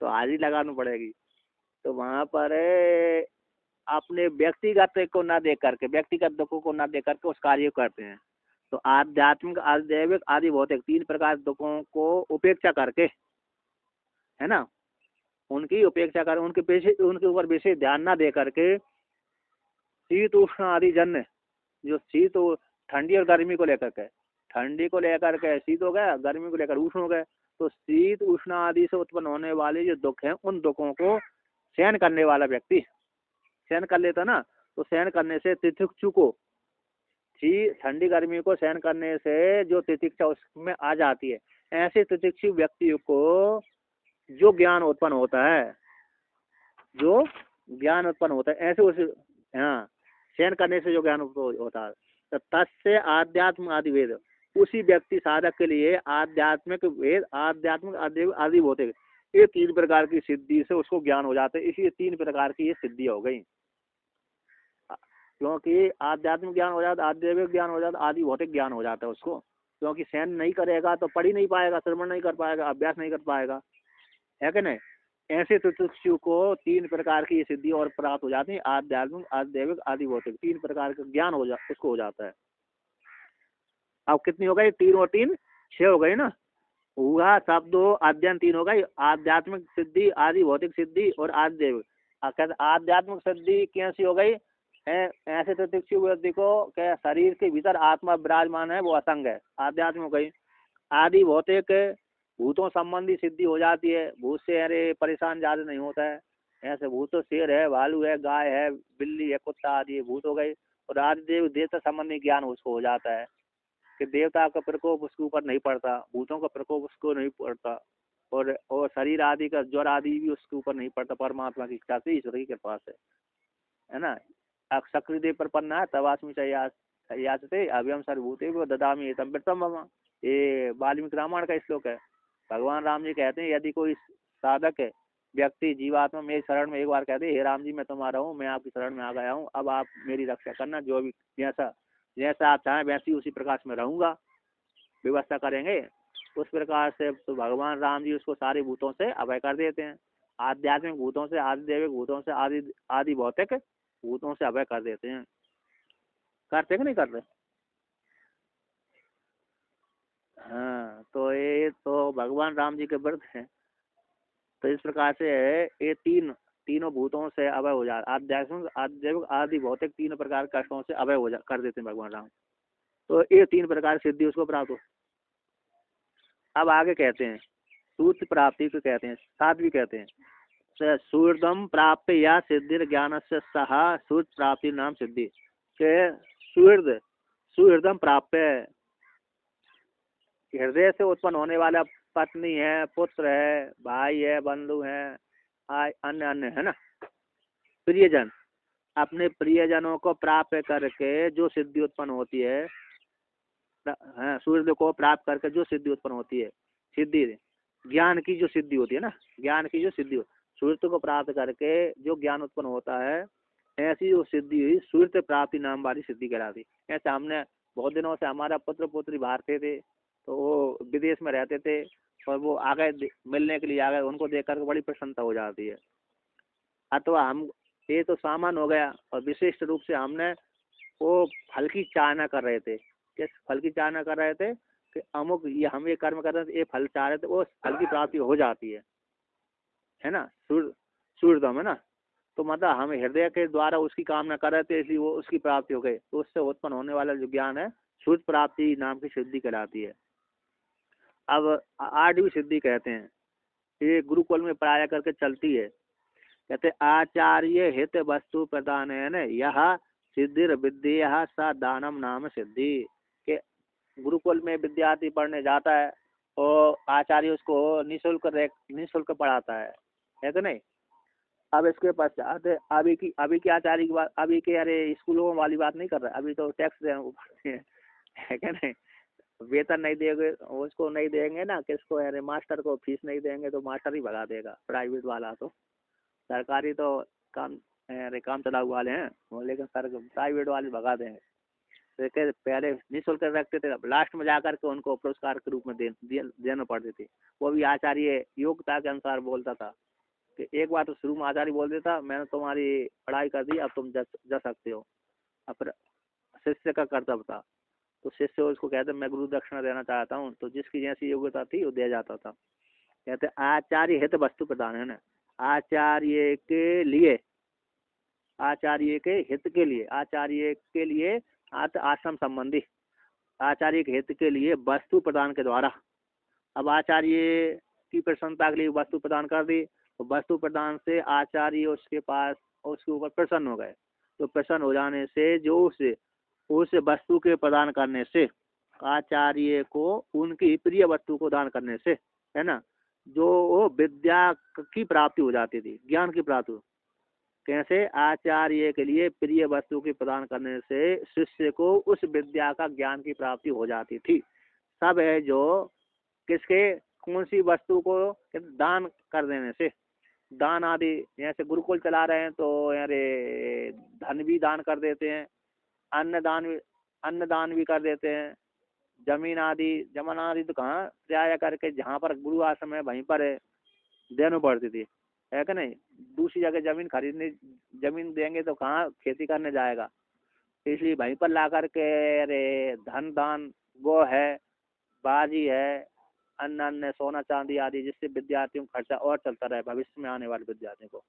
तो हाजिरी लगानी पड़ेगी। तो वहाँ पर अपने व्यक्तिगत को ना देख करके, व्यक्तिगत दुखों को ना देख करके उस कार्य को करते हैं। तो आध्यात्मिक, आध्यात्मिक, आदि भौतिक तीन प्रकार दुखों को उपेक्षा करके, है ना, उनकी उपेक्षा कर, उनके पीछे, उनके ऊपर विशेष ध्यान ना दे करके शीत उष्ण आदि जन्य, जो शीत ठंडी और गर्मी को लेकर के, ठंडी को लेकर के शीत हो गया, गर्मी को लेकर उष्ण हो गए, तो शीत उष्ण आदि से उत्पन्न होने वाले जो दुख हैं उन दुखों को सहन करने वाला व्यक्ति सहन कर लेता ना, तो सहन करने से तितिक्षु को, ठंडी गर्मी को सहन करने से जो तितिक्षा उसमें आ जाती है, ऐसे तितिक्षु व्यक्ति को जो ज्ञान उत्पन्न होता है, जो ज्ञान उत्पन्न होता है ऐसे उस, हाँ, सहन करने से जो ज्ञान उत्पन्न होता है, तो तस्य आध्यात्म आदि वेद, उसी व्यक्ति साधक के लिए आध्यात्मिक वेद, आध्यात्मिक आदि भौतिक, ये तीन प्रकार की सिद्धि से उसको ज्ञान हो जाता है। इसी तीन प्रकार की ये सिद्धि हो गई, क्योंकि आध्यात्मिक ज्ञान हो जाता, आध्यात्मिक ज्ञान हो जाता, आदि भौतिक ज्ञान हो जाता है उसको, क्योंकि सहन नहीं करेगा तो पढ़ ही नहीं पाएगा, श्रवण नहीं कर पाएगा, अभ्यास नहीं कर पाएगा, है कि नहीं। ऐसे तितिक्षु को तीन प्रकार की सिद्धि और प्राप्त हो जाती है, आध्यात्मिक, आध्यात्मिक, आदि भौतिक, तीन प्रकार का ज्ञान उसको हो जाता है। अब कितनी हो गई, तीन और तीन 6 हो गई ना, हुआ शब्दो अध्ययन 3 हो गई, आध्यात्मिक सिद्धि, आदि भौतिक सिद्धि और आध्यात्मिक। आध्यात्मिक सिद्धि कैसी हो गई है, ऐसे तितिक्षु व्यक्ति को क्या शरीर के भीतर आत्मा विराजमान है, वो असंग है, आध्यात्मिक हो गई। आदि भौतिक भूतों संबंधी सिद्धि हो जाती है, भूत से अरे परेशान ज्यादा नहीं होता है, ऐसे भूत शेर है, भालू है, गाय है, बिल्ली है, कुत्ता आदि भूत हो गई। और आदि देवता संबंधी ज्ञान उसको हो जाता है कि देवता का प्रकोप उसके ऊपर नहीं पड़ता, भूतों का प्रकोप उसको नहीं पड़ता, और शरीर आदि का ज्वर आदि भी उसके ऊपर नहीं पड़ता, परमात्मा की इच्छा से, ईश्वर की कृपा से, है ना। सक्रिय प्रपन्न है तवास्मी याचते अभयम सर्वभूते वो ददामी एतम मम, ये वाल्मीकि रामायण का श्लोक है। भगवान राम जी कहते हैं, यदि कोई साधक है व्यक्ति जीवात्मा मेरी शरण में एक बार कहते हे राम जी मैं तुम्हारा हूँ, मैं आपकी शरण में आ गया हूँ, अब आप मेरी रक्षा करना, जो भी जैसा जैसा आप चाहें वैसी उसी प्रकार से मैं रहूंगा, व्यवस्था करेंगे उस प्रकार से। तो भगवान राम जी उसको सारे भूतों से अभय कर देते हैं, आध्यात्मिक भूतों से, आदिदेविक भूतों से, आदि भौतिक भूतों से अभय कर देते हैं। करते कि नहीं करते। हाँ, तो ये तो भगवान राम जी के व्रत हैं। तो इस प्रकार से है, ये तीनों भूतों से अभय हो जाता, आध्यात्मिक, आध्यात्मिक, आदि भौतिक, तीनों प्रकार कष्टों से अभय हो कर देते हैं भगवान राम। तो ये तीन प्रकार सिद्धि उसको प्राप्त हो। अब आगे कहते हैं सूत्र प्राप्ति को कहते हैं, साध्वी कहते हैं सूर्यदम प्राप्त या सिद्धि ज्ञान से सहा सूत्र प्राप्ति नाम सिद्धि के सुहृदम प्राप्त, हृदय से उत्पन्न होने वाला पत्नी है, पुत्र है, भाई है, बंधु है, अन्य अन्य है ना, प्रियजन, अपने प्रियजनों को प्राप्त करके जो सिद्धि उत्पन्न होती है, सूर्य को प्राप्त करके जो सिद्धि उत्पन्न होती है, सिद्धि ज्ञान की जो सिद्धि होती है ना, ज्ञान की जो सिद्धि, सूर्य को प्राप्त करके जो ज्ञान उत्पन्न होता है, ऐसी जो सिद्धि हुई सूर्य प्राप्ति नाम वाली सिद्धि कहलाती। ऐसे हमने बहुत दिनों से, हमारा पुत्र पुत्री बाहर थे तो वो विदेश में रहते थे और वो आ गए मिलने के लिए आ गए, उनको देख करके बड़ी प्रसन्नता हो जाती है। अथवा हम, ये तो सामान हो गया, और विशिष्ट रूप से हमने वो फल की चाहना कर रहे थे, किस फल की चाहना कर रहे थे कि अमुक ये हम ये कर्म कर रहे थे, ये फल चाह रहे थे, वो फल की प्राप्ति हो जाती है ना, सूर्यदम है ना। तो मतलब हम हृदय के द्वारा उसकी कामना कर रहे थे, इसलिए वो उसकी प्राप्ति हो गई, तो उससे उत्पन्न होने वाला जो ज्ञान है सूर्य प्राप्ति नाम की सिद्धि कहलाती है। अब 8वीं सिद्धि कहते हैं, ये गुरुकुल में पढ़ाया करके चलती है, कहते आचार्य हित वस्तु प्रदान है न, यह सिद्धिर विद्या सा दानम नाम सिद्धि। के गुरुकुल में विद्यार्थी पढ़ने जाता है और आचार्य उसको निःशुल्क पढ़ाता है कि नहीं। अब इसके पश्चात अभी की आचार्य की बात, अभी के अरे स्कूलों वाली बात नहीं कर रहा, अभी तो टैक्स देना पड़ते हैं, है कि नहीं। वेतन नहीं देंगे, उसको नहीं देंगे ना, किसको, अरे मास्टर को फीस नहीं देंगे तो मास्टर ही भगा देगा, प्राइवेट वाला तो। सरकारी तो काम, अरे काम चलाऊ वाले हैं वो, लेकिन सर प्राइवेट वाले भगा देंगे। तो पहले निःशुल्क रखते थे, लास्ट में जाकर के उनको पुरस्कार के रूप में देना पड़ती थी। वो भी आचार्य योग्यता के अनुसार बोलता था कि एक बार तो शुरू में आचार्य बोल देता मैंने तुम्हारी पढ़ाई कर दी, अब तुम जा सकते हो। अब फिर शिष्य का कर्तव्य था, तो शिष्य उसको कहते मैं गुरु दक्षिणा देना चाहता हूँ, तो जिसकी जैसी योग्यता थी वो दिया जाता था। कहते आचार्य हित वस्तु प्रदान है ना, आचार्य के लिए, आचार्य के हित के लिए, आचार्य के लिए आश्रम संबंधी आचार्य के हित के लिए वस्तु प्रदान के द्वारा। अब आचार्य की प्रसन्नता के लिए वस्तु प्रदान कर दी, तो वस्तु प्रदान से आचार्य उसके पास उसके ऊपर प्रसन्न हो गए। तो प्रसन्न हो जाने से जो उस वस्तु के प्रदान करने से आचार्य को उनकी प्रिय वस्तु को दान करने से, है ना, जो विद्या की प्राप्ति हो जाती थी, ज्ञान की प्राप्ति। कैसे? आचार्य के लिए प्रिय वस्तु की प्रदान करने से शिष्य को उस विद्या का ज्ञान की प्राप्ति हो जाती थी। सब है जो किसके, कौन सी वस्तु को दान कर देने से। दान आदि जैसे गुरुकुल चला रहे हैं तो अरे धन भी दान कर देते हैं, अन्नदान भी कर देते हैं, जमीन आदि तो कहाँ जाया करके जहाँ पर गुरु आश्रम है वहीं पर देनी पड़ती थी, है कि नहीं। दूसरी जगह जमीन देंगे तो कहाँ खेती करने जाएगा, इसलिए वहीं पर ला करके अरे धन दान वो है, बाजी है, अन्य सोना चांदी आदि, जिससे विद्यार्थियों का खर्चा और चलता रहे भविष्य में आने वाले विद्यार्थियों को।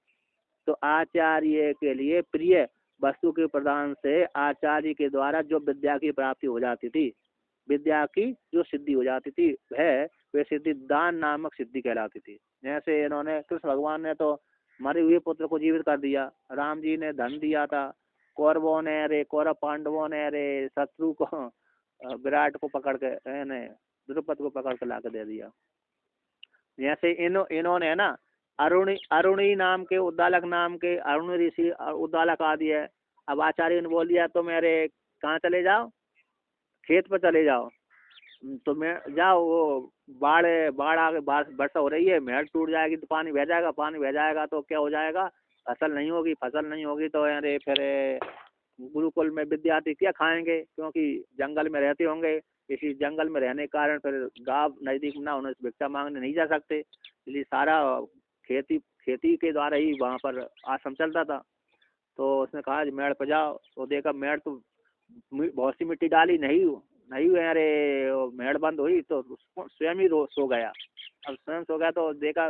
तो आचार्य के लिए प्रिय वस्तु के प्रदान से आचार्य के द्वारा जो विद्या की प्राप्ति हो जाती थी, विद्या की जो सिद्धि हो जाती थी वह सिद्धि दान नामक सिद्धि कहलाती थी। जैसे इन्होंने, कृष्ण भगवान ने तो मरे हुए पुत्र को जीवित कर दिया, राम जी ने धन दिया था, कौरव पांडवों ने अरे शत्रु को, विराट को पकड़ के, द्रुपद को पकड़ के ला के दे दिया। जैसे इन्होंने है ना, अरुणी नाम के, उद्दालक नाम के अरुण ऋषि उद्दालक आदि है। अब आचार्य ने बोल दिया तो मेरे कहाँ चले जाओ, खेत पर चले जाओ, तो मैं जाओ, वो बाढ़ आगे वर्षा हो रही है, मेड़ टूट जाएगी तो पानी बह जाएगा तो क्या हो जाएगा, फसल नहीं होगी तो अरे फिर गुरुकुल में विद्यार्थी क्या खाएंगे, क्योंकि जंगल में रहते होंगे, इसी जंगल में रहने के कारण फिर गांव नजदीक ना होने से भिक्षा मांगने नहीं जा सकते, इसलिए सारा खेती के द्वारा ही वहाँ पर आश्रम चलता था। तो उसने कहा मेड़ पर जाओ, तो देखा मेड़ तो बहुत सी मिट्टी डाली, नहीं हुए, अरे मेड़ बंद हुई तो स्वयं ही सो गया। अब स्वयं सो गया तो देखा,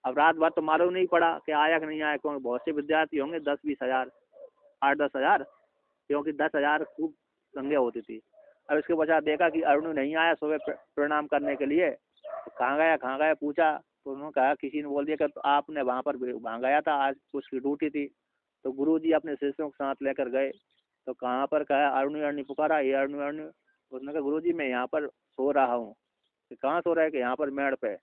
अब रात भर तो मालूम नहीं पड़ा कि आया कि नहीं आया, क्योंकि बहुत से विद्यार्थी होंगे, 10-20 हजार, 8-10 हजार, क्योंकि 10 हजार खूब संख्या होती थी। अब इसके पश्चात देखा कि अरुण नहीं आया सुबह प्रणाम करने के लिए, तो कहाँ गया पूछा, तो उन्होंने कहा, किसी ने बोल दिया कि तो आपने वहाँ गया था, आज उसकी ड्यूटी थी। तो गुरुजी अपने शिष्यों के साथ लेकर गए, तो कहाँ पर कहा, अरुणी पुकारा, ये अरुणी। उसने कहा गुरुजी मैं यहाँ पर सो रहा हूँ। कहाँ सो रहा है? कि यहाँ पर मेड़ पे,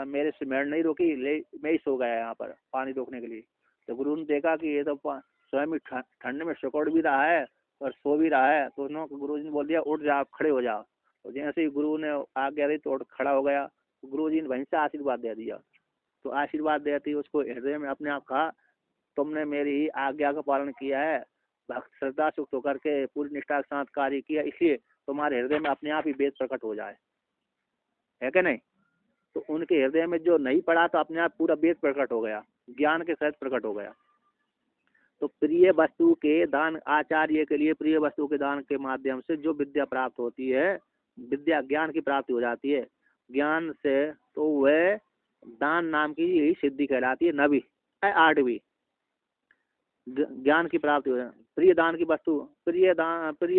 मेरे से मेड़ नहीं रोकी, मैं ही सो गया यहाँ पर पानी रोकने के लिए। तो गुरु ने देखा कि ये तो स्वयं ही ठंड में सिकुड़ भी रहा है और सो भी रहा है, तो उन्होंने गुरुजी ने बोल दिया उठ जाओ, खड़े हो जाओ। तो जैसे ही गुरु ने आज्ञा दी तो खड़ा हो गया। तो गुरुजी ने वहीं से आशीर्वाद दे दिया। तो आशीर्वाद देते ही उसको हृदय में अपने आप कहा, तुमने मेरी आज्ञा का पालन किया है, भक्त श्रद्धा सुख होकर के पूरी निष्ठा के साथ कार्य किया, इसलिए तुम्हारे हृदय में अपने आप ही वेद प्रकट हो जाए, है कि नहीं। तो उनके हृदय में जो नहीं पड़ा तो अपने आप पूरा वेद प्रकट हो गया, ज्ञान के सहित प्रकट हो गया। तो प्रिय वस्तु के दान, आचार्य के लिए प्रिय वस्तु के दान के माध्यम से जो विद्या प्राप्त होती है, विद्या ज्ञान की प्राप्ति हो जाती है। ज्ञान से तो वह दान नाम की यही सिद्धि कहलाती है, 9वीं 8वीं ज्ञान की प्राप्ति हो जाए। प्रिय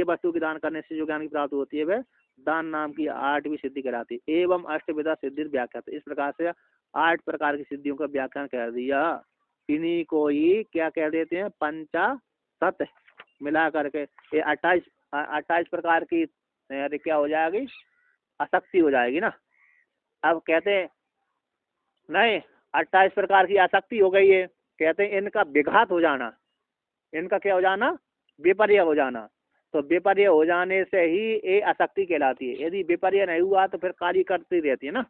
वस्तु की दान करने से जो ज्ञान की प्राप्ति होती है वह दान नाम की 8वीं सिद्धि कहलाती है। एवं अष्टविधा सिद्धि व्याख्या, इस प्रकार से 8 प्रकार की सिद्धियों का व्याख्यान कर दिया। इन्हीं को ही क्या कह देते हैं, पंचाशत मिला करके ये 28 प्रकार की अरे क्या हो जाएगी, आसक्ति हो जाएगी ना। अब कहते हैं नहीं, 28 प्रकार की आसक्ति हो गई है, कहते हैं इनका विघात हो जाना, इनका क्या हो जाना, विपर्य हो जाना। तो विपर्य हो जाने से ही ये आसक्ति कहलाती है। यदि विपर्य नहीं हुआ तो फिर कार्य करती रहती है ना।